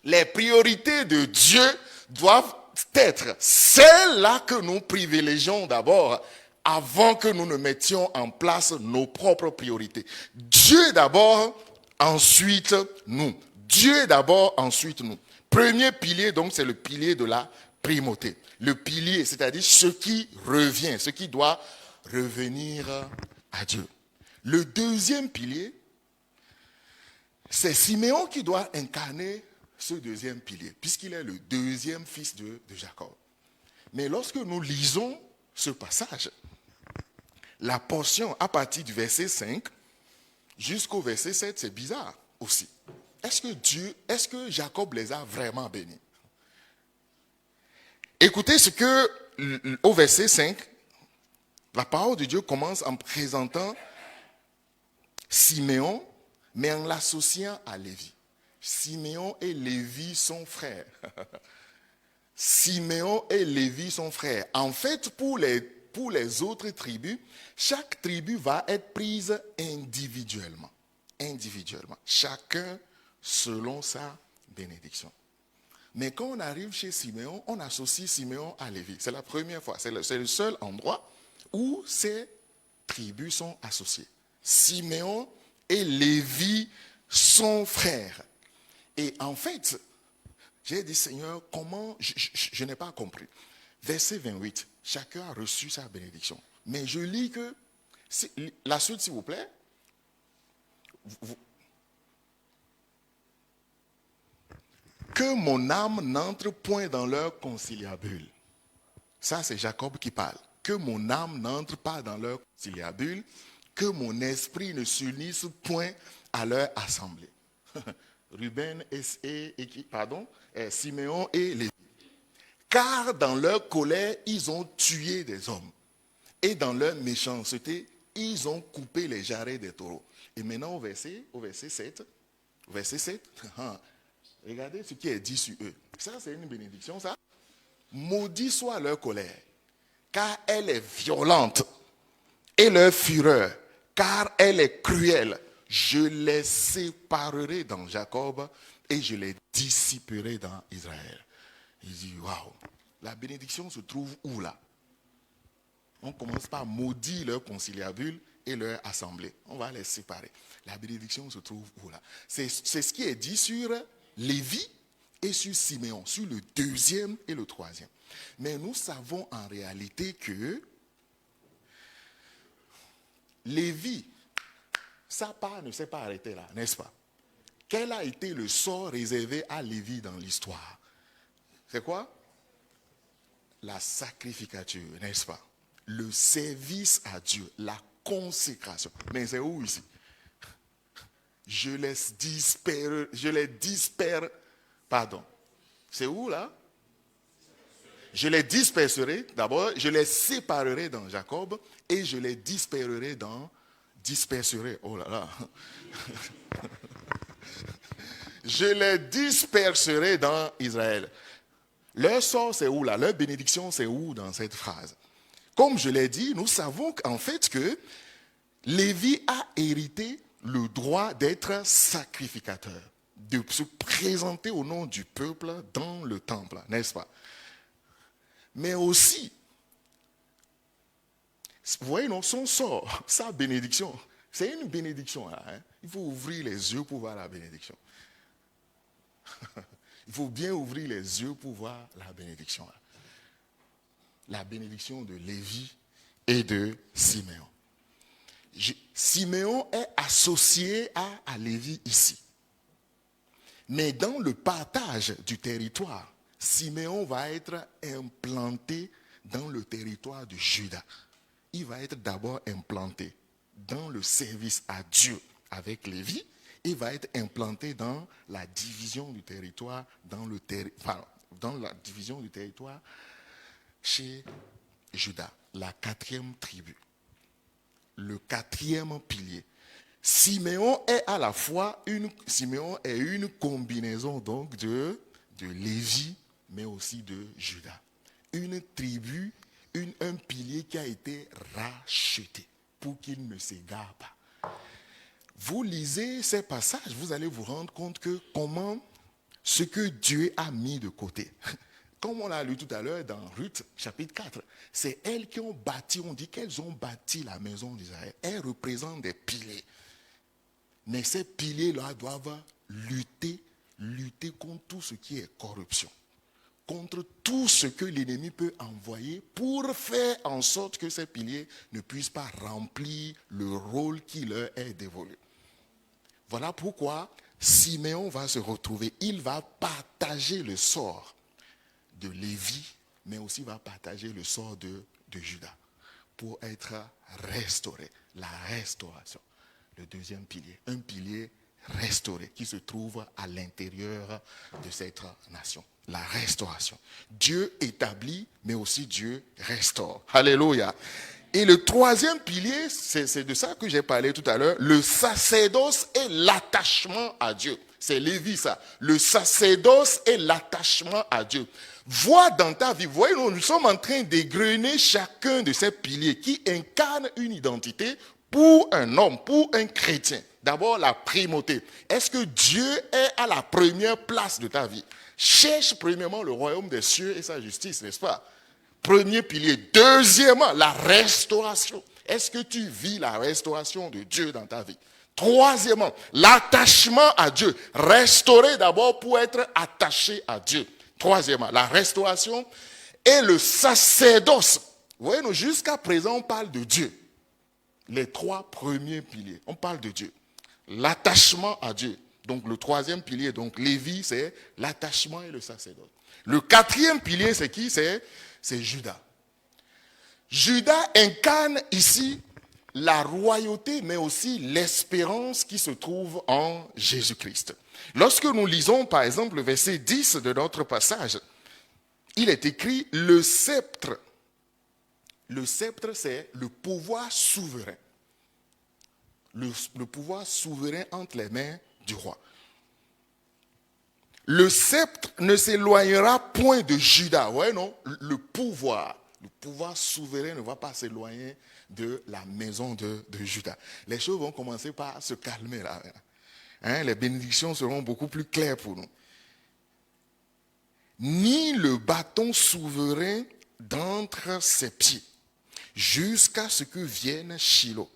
les priorités de Dieu doivent être celles-là que nous privilégions d'abord, avant que nous ne mettions en place nos propres priorités. Dieu d'abord, ensuite nous. Dieu d'abord, ensuite nous. Premier pilier, donc, c'est le pilier de la primauté. Le pilier, c'est-à-dire ce qui revient, ce qui doit revenir à Dieu. Le deuxième pilier, c'est Siméon qui doit incarner ce deuxième pilier, puisqu'il est le deuxième fils de Jacob. Mais lorsque nous lisons ce passage, la portion à partir du verset 5 jusqu'au verset 7, c'est bizarre aussi. Est-ce que Jacob les a vraiment bénis? Écoutez ce que, au verset 5, la parole de Dieu commence en présentant Siméon, mais en l'associant à Lévi. Siméon et Lévi sont frères. Siméon et Lévi sont frères. En fait, pour les autres tribus, chaque tribu va être prise individuellement. Individuellement. Chacun selon sa bénédiction. Mais quand on arrive chez Siméon, on associe Siméon à Lévi. C'est la première fois. C'est le seul endroit où ces tribus sont associées. Siméon et Lévi sont frères. Et en fait, j'ai dit, Seigneur, comment, je n'ai pas compris. Verset 28, chacun a reçu sa bénédiction. Mais je lis que La suite, s'il vous plaît. Que mon âme n'entre point dans leur conciliabule. Ça, c'est Jacob qui parle. Que mon âme n'entre pas dans leur conciliabule, que mon esprit ne s'unisse point à leur assemblée. Ruben Siméon et Lévi. Car dans leur colère, ils ont tué des hommes. Et dans leur méchanceté, ils ont coupé les jarrets des taureaux. Et maintenant au verset 7, regardez ce qui est dit sur eux. Ça, c'est une bénédiction, ça. Maudit soit leur colère, car elle est violente, et leur fureur, car elle est cruelle. Je les séparerai dans Jacob et je les dissiperai dans Israël. Il dit, waouh, la bénédiction se trouve où là? On commence par maudire leur conciliabule et leur assemblée. On va les séparer. La bénédiction se trouve où là? C'est ce qui est dit sur Lévi et sur Siméon, sur le deuxième et le troisième. Mais nous savons en réalité que Lévi, sa part ne s'est pas arrêtée là, n'est-ce pas? Quel a été le sort réservé à Lévi dans l'histoire? C'est quoi? La sacrificature, n'est-ce pas? Le service à Dieu, la consécration. Mais c'est où ici? Je les disperse, pardon. C'est où là? Je les disperserai, d'abord, je les séparerai dans Jacob et je les disperserai, oh là là. Je les disperserai dans Israël. Leur sort, c'est où là? Leur bénédiction, c'est où dans cette phrase? Comme je l'ai dit, nous savons qu'en fait que Lévi a hérité le droit d'être sacrificateur, de se présenter au nom du peuple dans le temple, n'est-ce pas? Mais aussi, vous voyez, non, son sort, sa bénédiction, c'est une bénédiction. Là, hein? Il faut ouvrir les yeux pour voir la bénédiction. Il faut bien ouvrir les yeux pour voir la bénédiction. Là. La bénédiction de Lévi et de Siméon. Siméon est associé à Lévi ici. Mais dans le partage du territoire, Siméon va être implanté dans le territoire de Juda. Il va être d'abord implanté dans le service à Dieu avec Lévi. Il va être implanté dans la division du territoire, dans la division du territoire chez Juda, la 4e tribu, le 4e pilier. Siméon est à la fois une combinaison donc de Lévi, mais aussi de Juda. Une tribu, un pilier qui a été racheté pour qu'il ne s'égare pas. Vous lisez ces passages, vous allez vous rendre compte que comment ce que Dieu a mis de côté. Comme on l'a lu tout à l'heure dans Ruth, chapitre 4, c'est elles qui ont bâti, on dit qu'elles ont bâti la maison d'Israël. Elles représentent des piliers. Mais ces piliers-là doivent lutter contre tout ce qui est corruption. Contre tout ce que l'ennemi peut envoyer pour faire en sorte que ces piliers ne puissent pas remplir le rôle qui leur est dévolu. Voilà pourquoi Siméon va se retrouver. Il va partager le sort de Lévi, mais aussi va partager le sort de Juda pour être restauré. La restauration, le deuxième pilier. Un pilier restauré qui se trouve à l'intérieur de cette nation. La restauration. Dieu établit, mais aussi Dieu restaure. Alléluia. Et le troisième pilier, c'est de ça que j'ai parlé tout à l'heure, le sacerdoce et l'attachement à Dieu. C'est Lévi ça. Le sacerdoce et l'attachement à Dieu. Vois dans ta vie, voyez, nous sommes en train d'égrener chacun de ces piliers qui incarnent une identité pour un homme, pour un chrétien. D'abord, la primauté. Est-ce que Dieu est à la première place de ta vie? Cherche premièrement le royaume des cieux et sa justice, n'est-ce pas? Premier pilier. Deuxièmement, la restauration. Est-ce que tu vis la restauration de Dieu dans ta vie? Troisièmement, l'attachement à Dieu. Restaurer d'abord pour être attaché à Dieu. Troisièmement, la restauration et le sacerdoce. Vous voyez, jusqu'à présent, on parle de Dieu. Les 3 premiers piliers. On parle de Dieu. L'attachement à Dieu. Donc le 3e pilier, donc Lévi, c'est l'attachement et le sacerdoce. Le 4e pilier, c'est qui? C'est Judas. Judas incarne ici la royauté, mais aussi l'espérance qui se trouve en Jésus-Christ. Lorsque nous lisons, par exemple, le verset 10 de notre passage, il est écrit « Le sceptre ». Le sceptre, c'est le pouvoir souverain. Le pouvoir souverain entre les mains du roi. Le sceptre ne s'éloignera point de Judas. Ouais, non, le pouvoir souverain ne va pas s'éloigner de la maison de Judas. Les choses vont commencer par se calmer là. Hein, les bénédictions seront beaucoup plus claires pour nous. Ni le bâton souverain d'entre ses pieds, jusqu'à ce que vienne Shiloh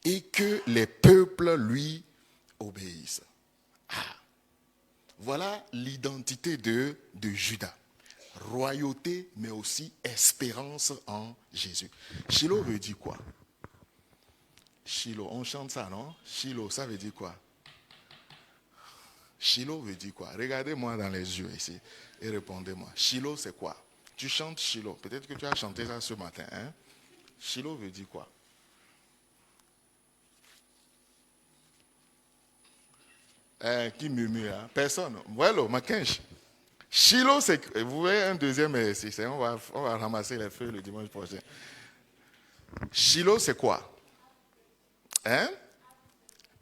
et que les peuples lui obéissent. Ah. Voilà l'identité de Judas. Royauté, mais aussi espérance en Jésus. Shiloh veut dire quoi? Shiloh, on chante ça, non? Shiloh, ça veut dire quoi? Shiloh veut dire quoi? Regardez-moi dans les yeux ici et répondez-moi. Shiloh, c'est quoi? Tu chantes Shiloh. Peut-être que tu as chanté ça ce matin. Hein? Shiloh veut dire quoi? Qui murmure? Hein? Personne. Voilà, Makench. Shiloh, c'est... Vous voyez un deuxième exercice. On va ramasser les feuilles le dimanche prochain. Shiloh, c'est quoi? Hein?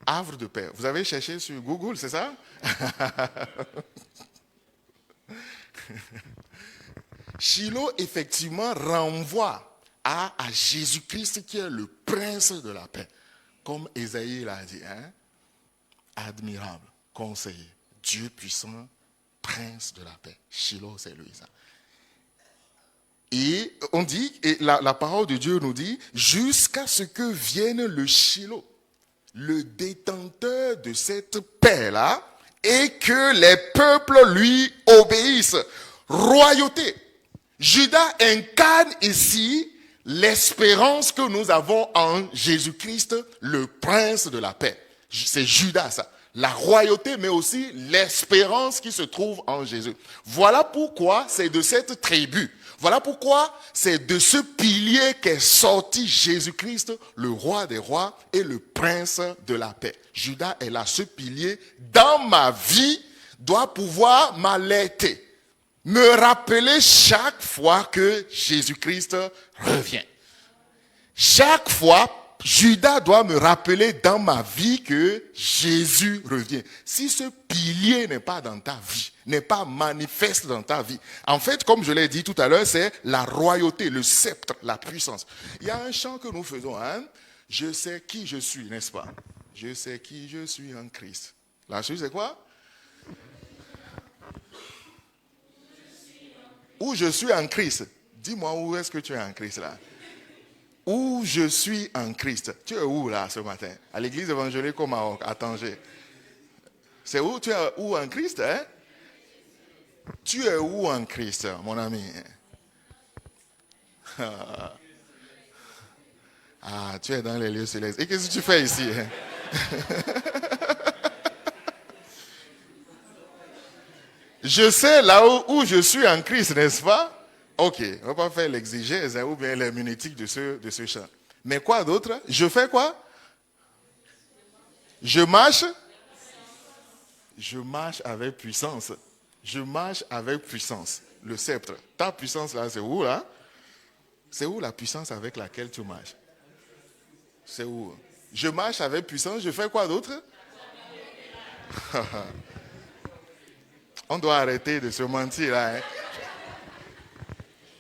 Havre de paix. Vous avez cherché sur Google, c'est ça? Shiloh, effectivement, renvoie à Jésus-Christ qui est le prince de la paix. Comme Ésaïe l'a dit. Hein? Admirable, conseiller, Dieu puissant, prince de la paix. Shiloh, c'est lui ça. Et on dit, et la parole de Dieu nous dit, jusqu'à ce que vienne le Shiloh, le détenteur de cette paix-là, et que les peuples lui obéissent. Royauté. Judas incarne ici l'espérance que nous avons en Jésus-Christ, le prince de la paix. C'est Judas, ça. La royauté, mais aussi l'espérance qui se trouve en Jésus. Voilà pourquoi c'est de cette tribu. Voilà pourquoi c'est de ce pilier qu'est sorti Jésus-Christ, le roi des rois et le prince de la paix. Judas est là. Ce pilier, dans ma vie, doit pouvoir m'alerter. Me rappeler chaque fois que Jésus-Christ revient. Chaque fois, Judas doit me rappeler dans ma vie que Jésus revient. Si ce pilier n'est pas dans ta vie, n'est pas manifeste dans ta vie, en fait, comme je l'ai dit tout à l'heure, c'est la royauté, le sceptre, la puissance. Il y a un chant que nous faisons, hein? Je sais qui je suis, n'est-ce pas? Je sais qui je suis en Christ. La suite, c'est quoi? Où je suis en Christ. Dis-moi où est-ce que tu es en Christ là? Où je suis en Christ. Tu es où là ce matin? À l'église évangélique au Maroc, à Tanger. C'est où? Tu es où en Christ? Hein? Tu es où en Christ, mon ami? Ah, tu es dans les lieux célestes. Et qu'est-ce que tu fais ici? Hein? Je sais là où je suis en Christ, n'est-ce pas? Ok, on ne va pas faire l'exégèse ou bien l'herméneutique de ce chant. Mais quoi d'autre? Je fais quoi? Je marche? Je marche avec puissance. Je marche avec puissance. Le sceptre. Ta puissance là, c'est où là? C'est où la puissance avec laquelle tu marches? C'est où? Je marche avec puissance, je fais quoi d'autre? On doit arrêter de se mentir là. Hein?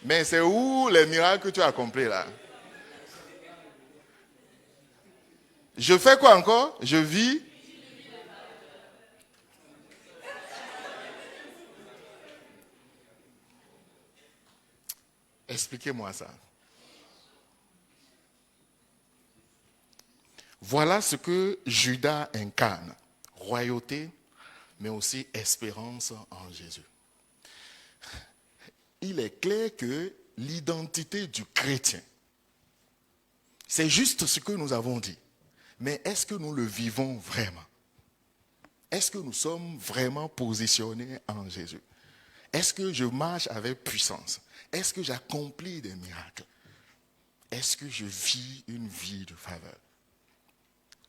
Mais c'est où les miracles que tu as accomplis là? Je fais quoi encore? Je vis. Expliquez-moi ça. Voilà ce que Judas incarne. Royauté, mais aussi espérance en Jésus. Il est clair que l'identité du chrétien C'est juste ce que nous avons dit. Mais est-ce que nous le vivons vraiment? Est-ce que nous sommes vraiment positionnés en Jésus? Est-ce que je marche avec puissance? Est-ce que j'accomplis des miracles? Est-ce que je vis une vie de faveur?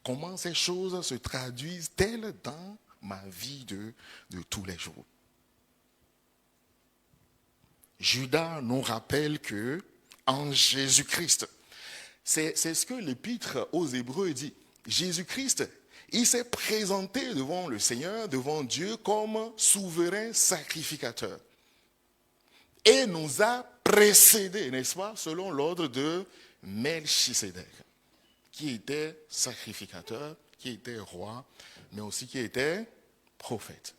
Comment ces choses se traduisent-elles dans ma vie de tous les jours? Judas nous rappelle que en Jésus-Christ, c'est ce que l'épître aux Hébreux dit. Jésus-Christ, il s'est présenté devant le Seigneur, devant Dieu, comme souverain sacrificateur. Et nous a précédés, n'est-ce pas, selon l'ordre de Melchisédek, qui était sacrificateur, qui était roi, mais aussi qui était prophète.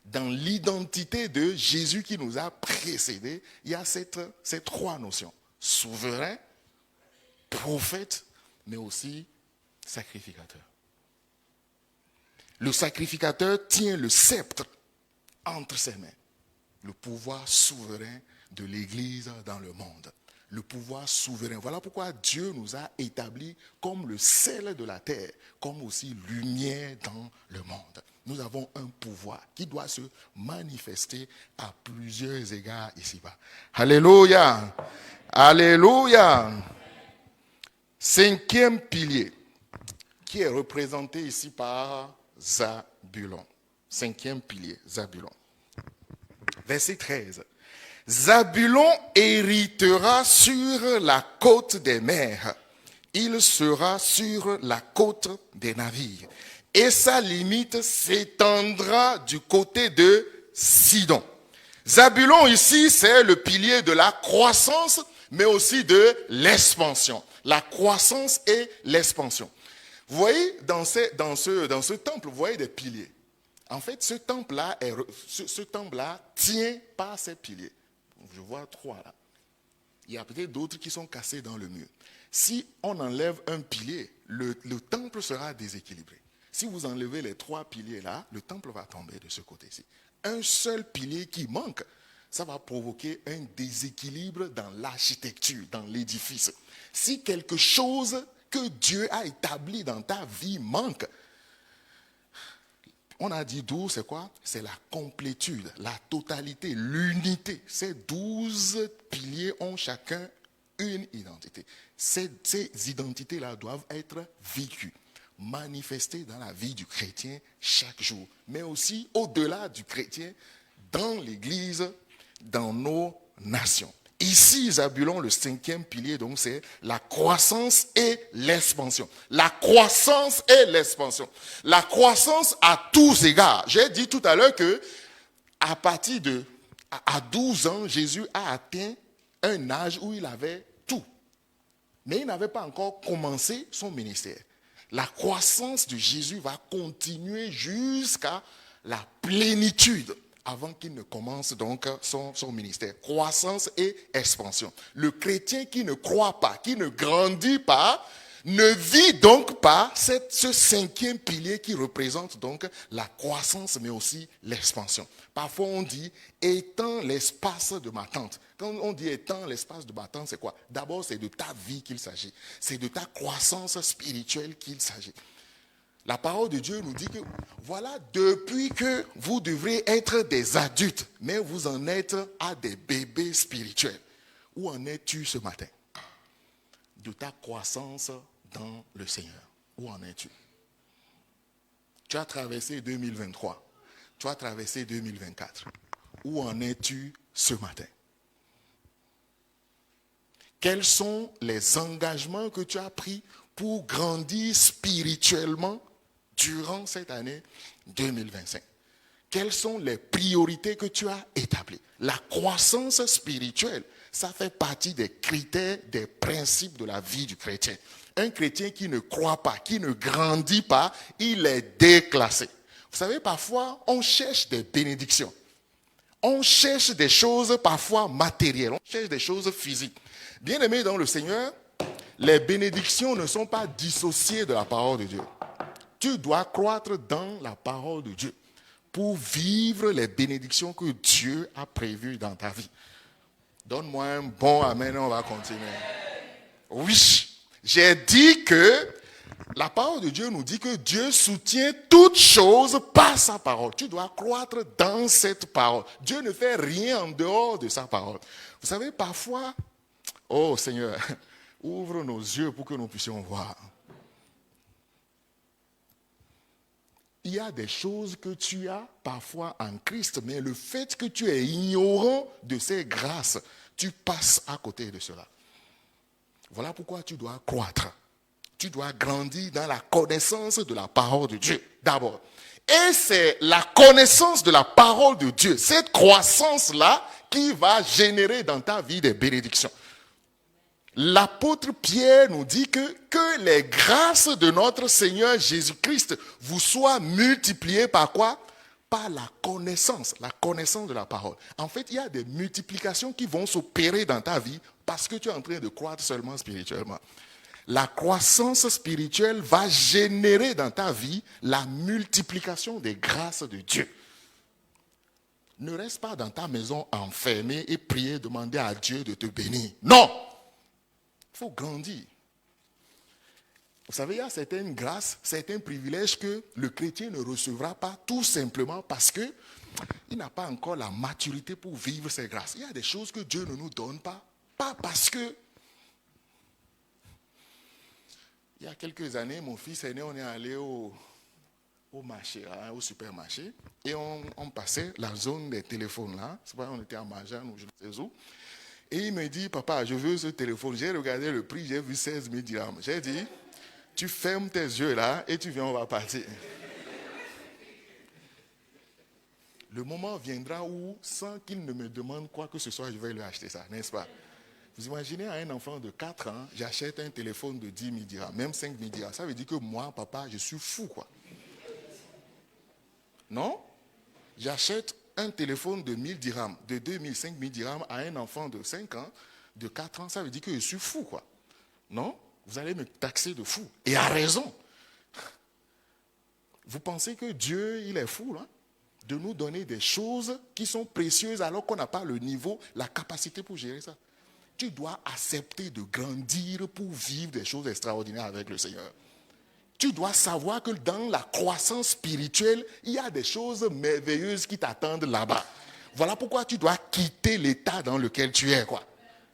Dans l'identité de Jésus qui nous a précédés, il y a ces trois notions. Souverain, prophète, mais aussi sacrificateur. Le sacrificateur tient le sceptre entre ses mains. Le pouvoir souverain de l'Église dans le monde. Le pouvoir souverain. Voilà pourquoi Dieu nous a établis comme le sel de la terre, comme aussi lumière dans le monde. Nous avons un pouvoir qui doit se manifester à plusieurs égards ici-bas. Alléluia! Alléluia! Cinquième pilier, qui est représenté ici par Zabulon. Cinquième pilier, Zabulon. Verset 13. Zabulon héritera sur la côte des mers. Il sera sur la côte des navires. Et sa limite s'étendra du côté de Sidon. Zabulon ici, c'est le pilier de la croissance, mais aussi de l'expansion. La croissance et l'expansion. Vous voyez, dans ce temple, vous voyez des piliers. En fait, ce temple-là tient par ces piliers. Je vois 3 là. Il y a peut-être d'autres qui sont cassés dans le mur. Si on enlève un pilier, le temple sera déséquilibré. Si vous enlevez les 3 piliers là, le temple va tomber de ce côté-ci. Un seul pilier qui manque, ça va provoquer un déséquilibre dans l'architecture, dans l'édifice. Si quelque chose que Dieu a établi dans ta vie manque, on a dit 12, c'est quoi? C'est la complétude, la totalité, l'unité. Ces 12 piliers ont chacun une identité. Ces identités-là doivent être vécues, manifestées dans la vie du chrétien chaque jour, mais aussi au-delà du chrétien, dans l'Église, dans nos nations. Ici, Zabulon, le 5e pilier, donc c'est la croissance et l'expansion. La croissance et l'expansion. La croissance à tous égards. J'ai dit tout à l'heure que à partir à 12 ans, Jésus a atteint un âge où il avait tout. Mais il n'avait pas encore commencé son ministère. La croissance de Jésus va continuer jusqu'à la plénitude, avant qu'il ne commence donc son ministère. Croissance et expansion. Le chrétien qui ne croit pas, qui ne grandit pas, ne vit donc pas ce 5e pilier qui représente donc la croissance mais aussi l'expansion. Parfois on dit étends l'espace de ma tente. Quand on dit étends l'espace de ma tente, c'est quoi? D'abord c'est de ta vie qu'il s'agit. C'est de ta croissance spirituelle qu'il s'agit. La parole de Dieu nous dit que, voilà, depuis que vous devrez être des adultes, mais vous en êtes à des bébés spirituels. Où en es-tu ce matin? De ta croissance dans le Seigneur. Où en es-tu? Tu as traversé 2023. Tu as traversé 2024. Où en es-tu ce matin? Quels sont les engagements que tu as pris pour grandir spirituellement durant cette année 2025? Quelles sont les priorités que tu as établies? La croissance spirituelle, ça fait partie des critères, des principes de la vie du chrétien. Un chrétien qui ne croit pas, qui ne grandit pas, il est déclassé. Vous savez, parfois, on cherche des bénédictions. On cherche des choses parfois matérielles. On cherche des choses physiques. Bien-aimés dans le Seigneur, les bénédictions ne sont pas dissociées de la parole de Dieu. Tu dois croître dans la parole de Dieu pour vivre les bénédictions que Dieu a prévues dans ta vie. Donne-moi un bon amen, on va continuer. Oui, j'ai dit que la parole de Dieu nous dit que Dieu soutient toutes choses par sa parole. Tu dois croître dans cette parole. Dieu ne fait rien en dehors de sa parole. Vous savez, parfois, oh Seigneur, ouvre nos yeux pour que nous puissions voir. Il y a des choses que tu as parfois en Christ, mais le fait que tu es ignorant de ces grâces, tu passes à côté de cela. Voilà pourquoi tu dois croître. Tu dois grandir dans la connaissance de la parole de Dieu, d'abord. Et c'est la connaissance de la parole de Dieu, cette croissance-là, qui va générer dans ta vie des bénédictions. L'apôtre Pierre nous dit que les grâces de notre Seigneur Jésus-Christ vous soient multipliées par quoi? Par la connaissance de la parole. En fait, il y a des multiplications qui vont s'opérer dans ta vie parce que tu es en train de croître seulement spirituellement. La croissance spirituelle va générer dans ta vie la multiplication des grâces de Dieu. Ne reste pas dans ta maison enfermé et prier, demander à Dieu de te bénir. Non! Il faut grandir. Vous savez, il y a certaines grâces, certains privilèges que le chrétien ne recevra pas tout simplement parce qu'il n'a pas encore la maturité pour vivre ces grâces. Il y a des choses que Dieu ne nous donne pas parce que... Il y a quelques années, mon fils aîné, on est allé au marché, au supermarché, et on passait la zone des téléphones là. C'est pas, on était à Majan ou je ne sais où. Et il me dit, papa, je veux ce téléphone. J'ai regardé le prix, j'ai vu 16 000 dirhams. J'ai dit, tu fermes tes yeux là et tu viens, on va partir. Le moment viendra où, sans qu'il ne me demande quoi que ce soit, je vais lui acheter ça, n'est-ce pas? Vous imaginez à un enfant de 4 ans, j'achète un téléphone de 10 000 dirhams, même 5 000 dirhams. Ça veut dire que moi, papa, je suis fou, quoi. Non? J'achète un téléphone de 1 000 dirhams, de 2 000, 5 000 dirhams à un enfant de 5 ans, de 4 ans. Ça veut dire que je suis fou, quoi. Non? Vous allez me taxer de fou. Et à raison. Vous pensez que Dieu, il est fou, là? De nous donner des choses qui sont précieuses alors qu'on n'a pas le niveau, la capacité pour gérer ça. Tu dois accepter de grandir pour vivre des choses extraordinaires avec le Seigneur. Tu dois savoir que dans la croissance spirituelle, il y a des choses merveilleuses qui t'attendent là-bas. Voilà pourquoi tu dois quitter l'état dans lequel tu es, quoi.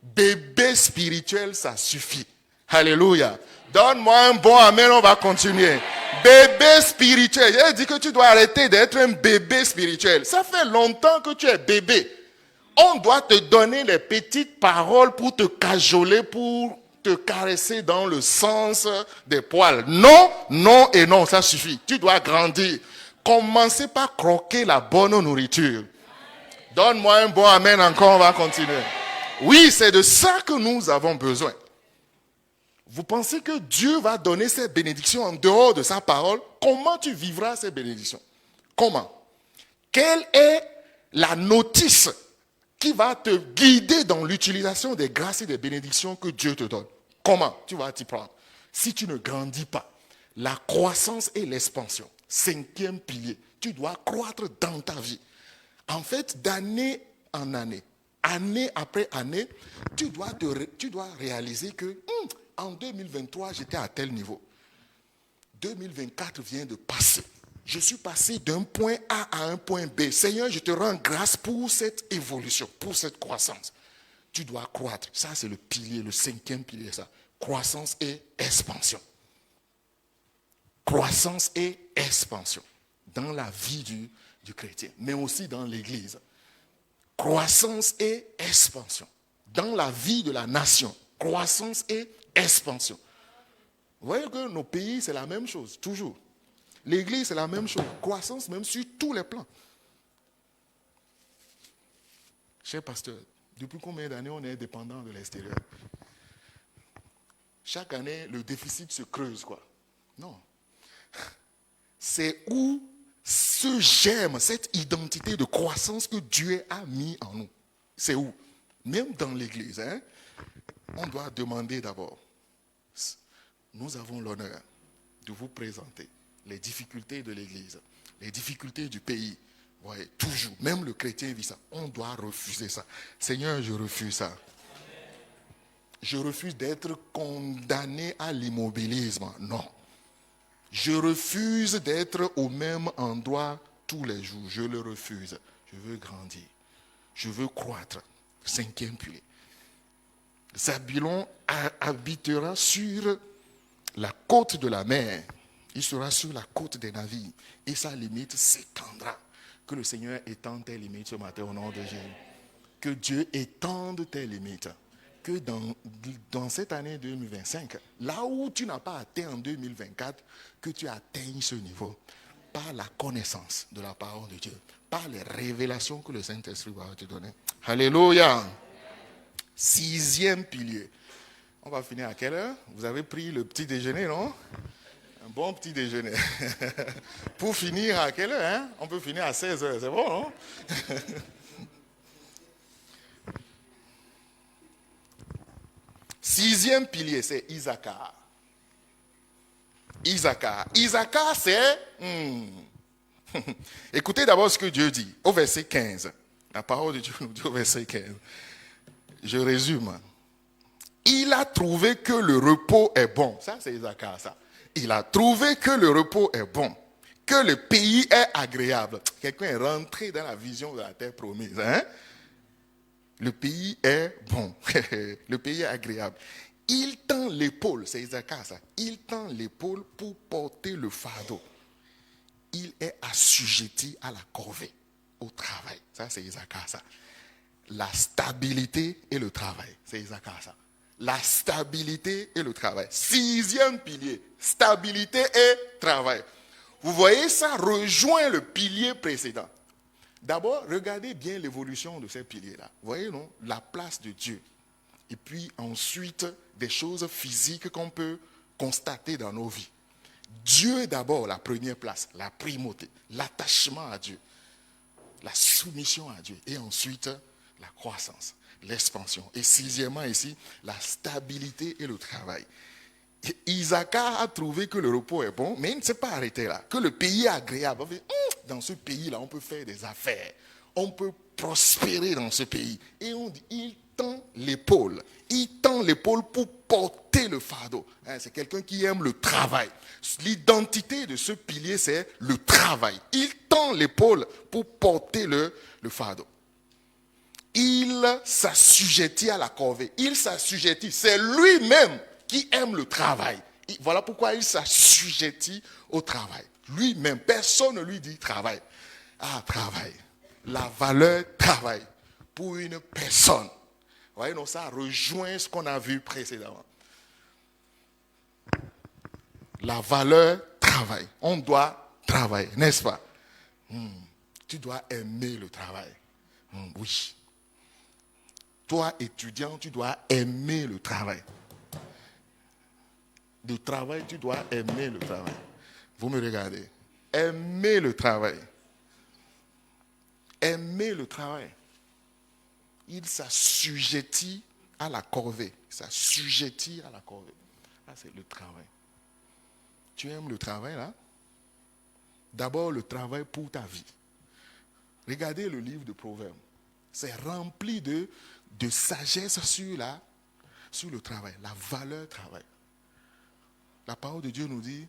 Bébé spirituel, ça suffit. Alléluia. Donne-moi un bon amen, on va continuer. Bébé spirituel. J'ai dit que tu dois arrêter d'être un bébé spirituel. Ça fait longtemps que tu es bébé. On doit te donner les petites paroles pour te cajoler, pour te caresser dans le sens des poils. Non, non et non, ça suffit. Tu dois grandir. Commencez par croquer la bonne nourriture. Donne-moi un bon amen encore, on va continuer. Oui, c'est de ça que nous avons besoin. Vous pensez que Dieu va donner ces bénédictions en dehors de sa parole? Comment tu vivras ces bénédictions? Comment? Quelle est la notice qui va te guider dans l'utilisation des grâces et des bénédictions que Dieu te donne? Comment tu vas t'y prendre? Si tu ne grandis pas, la croissance et l'expansion, 5e pilier, tu dois croître dans ta vie. En fait, d'année en année, année après année, tu dois réaliser que en 2023, j'étais à tel niveau. 2024 vient de passer. Je suis passé d'un point A à un point B. Seigneur, je te rends grâce pour cette évolution, pour cette croissance. Tu dois croître. Ça, c'est le pilier, le 5e pilier, ça. Croissance et expansion. Croissance et expansion. Dans la vie du chrétien, mais aussi dans l'église. Croissance et expansion. Dans la vie de la nation. Croissance et expansion. Vous voyez que nos pays, c'est la même chose, toujours. L'église, c'est la même chose. Croissance, même sur tous les plans. Cher pasteur, depuis combien d'années on est dépendant de l'extérieur? Chaque année, le déficit se creuse, quoi. Non. C'est où ce germe, cette identité de croissance que Dieu a mis en nous. C'est où? Même dans l'église, hein? On doit demander d'abord. Nous avons l'honneur de vous présenter les difficultés de l'église, les difficultés du pays. Vous voyez, toujours, même le chrétien vit ça. On doit refuser ça. Seigneur, je refuse ça. Je refuse d'être condamné à l'immobilisme. Non. Je refuse d'être au même endroit tous les jours. Je le refuse. Je veux grandir. Je veux croître. 5e pilier. Zabulon habitera sur la côte de la mer. Il sera sur la côte des navires. Et sa limite s'étendra. Que le Seigneur étende tes limites ce matin au nom de Jésus. Que Dieu étende tes limites. Que dans cette année 2025, là où tu n'as pas atteint en 2024, que tu atteignes ce niveau. Par la connaissance de la parole de Dieu. Par les révélations que le Saint-Esprit va te donner. Alléluia. 6e pilier. On va finir à quelle heure? Vous avez pris le petit déjeuner, non? Un bon petit déjeuner. Pour finir à quelle heure, hein? On peut finir à 16 heures, c'est bon, non? 6e pilier, c'est Issachar. Issachar, c'est... Écoutez d'abord ce que Dieu dit, au verset 15. La parole de Dieu nous dit au verset 15. Je résume. Il a trouvé que le repos est bon. Ça, c'est Issachar, ça. Il a trouvé que le repos est bon, que le pays est agréable. Quelqu'un est rentré dans la vision de la terre promise. Hein? Le pays est bon. Le pays est agréable. Il tend l'épaule, c'est Issachar, ça. Il tend l'épaule pour porter le fardeau. Il est assujetti à la corvée, au travail. Ça, c'est Issachar, ça. La stabilité et le travail. C'est Issachar, ça. La stabilité et le travail. 6e pilier, stabilité et travail. Vous voyez, ça rejoint le pilier précédent. D'abord, regardez bien l'évolution de ces piliers-là. Vous voyez, non? La place de Dieu. Et puis ensuite, des choses physiques qu'on peut constater dans nos vies. Dieu est d'abord la première place, la primauté, l'attachement à Dieu, la soumission à Dieu. Et ensuite, la croissance, l'expansion. Et 6e ici, la stabilité et le travail. Et Issachar a trouvé que le repos est bon, mais il ne s'est pas arrêté là. Que le pays est agréable. Dans ce pays-là, on peut faire des affaires. On peut prospérer dans ce pays. Et on dit, il tend l'épaule. Il tend l'épaule pour porter le fardeau. C'est quelqu'un qui aime le travail. L'identité de ce pilier, c'est le travail. Il tend l'épaule pour porter le fardeau. Il s'assujettit à la corvée. Il s'assujettit. C'est lui-même qui aime le travail. Et voilà pourquoi il s'assujettit au travail. Lui-même, personne ne lui dit travail. Ah, travail. La valeur travail pour une personne. Vous voyez, donc ça rejoint ce qu'on a vu précédemment. La valeur travail. On doit travailler, n'est-ce pas? Tu dois aimer le travail. Oui. Toi, étudiant, tu dois aimer le travail. Le travail, tu dois aimer le travail. Vous me regardez. Aimer le travail. Aimer le travail. Il s'assujettit à la corvée. Il s'assujettit à la corvée. Ça, c'est le travail. Tu aimes le travail, là? D'abord, le travail pour ta vie. Regardez le livre de Proverbes. C'est rempli de sagesse sur le travail, la valeur travail. La parole de Dieu nous dit,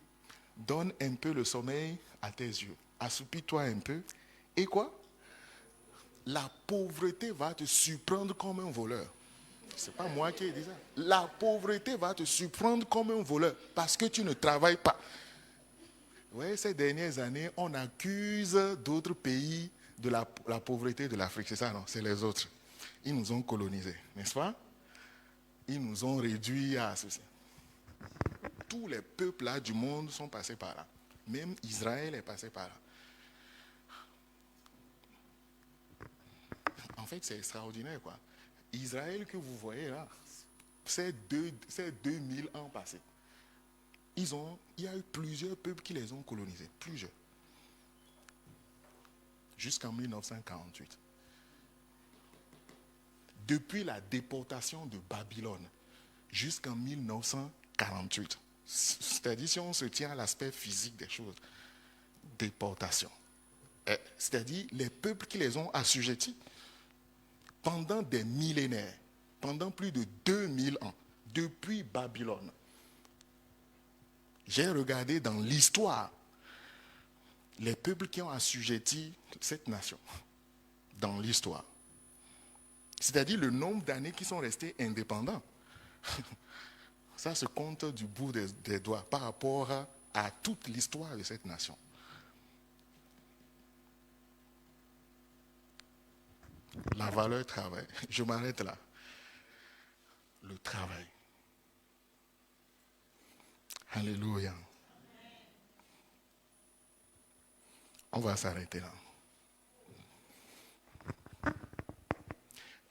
donne un peu le sommeil à tes yeux. Assoupis-toi un peu. Et quoi? La pauvreté va te surprendre comme un voleur. Ce n'est pas moi qui ai dit ça. La pauvreté va te surprendre comme un voleur parce que tu ne travailles pas. Vous voyez, ces dernières années, on accuse d'autres pays de la pauvreté de l'Afrique. C'est ça, non? C'est les autres. Ils nous ont colonisés, n'est-ce pas? Ils nous ont réduits à ceci. Tous les peuples là du monde sont passés par là. Même Israël est passé par là. En fait, c'est extraordinaire, quoi. Israël que vous voyez là, c'est 2000 ans passés. Il y a eu plusieurs peuples qui les ont colonisés. Plusieurs. Jusqu'en 1948. Depuis la déportation de Babylone jusqu'en 1948. C'est-à-dire, si on se tient à l'aspect physique des choses, déportation. C'est-à-dire, les peuples qui les ont assujettis pendant des millénaires, pendant plus de 2000 ans, depuis Babylone. J'ai regardé dans l'histoire les peuples qui ont assujetti cette nation, dans l'histoire. C'est-à-dire le nombre d'années qui sont restés indépendants. Ça se compte du bout des doigts par rapport à toute l'histoire de cette nation. La valeur travail. Je m'arrête là. Le travail. Alléluia. On va s'arrêter là.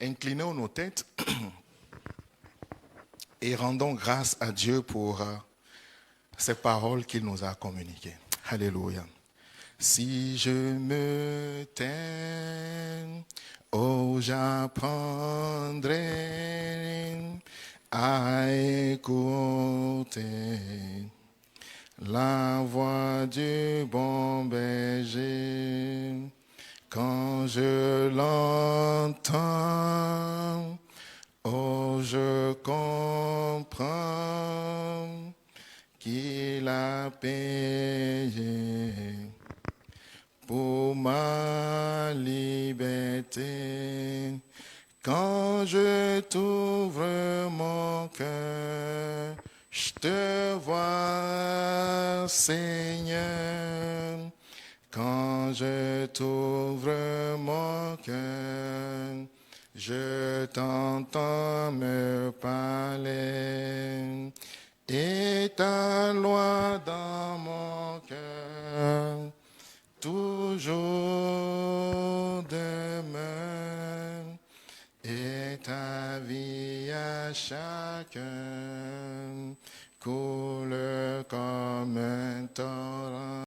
Inclinons nos têtes et rendons grâce à Dieu pour ces paroles qu'il nous a communiquées. Alléluia. Si je me tais, oh, j'apprendrai à écouter la voix du bon berger. Quand je l'entends, oh, je comprends qu'il a payé pour ma liberté. Quand je t'ouvre mon cœur, je te vois, Seigneur. Quand je t'ouvre mon cœur, je t'entends me parler. Et ta loi dans mon cœur toujours demeure. Et ta vie à chacun court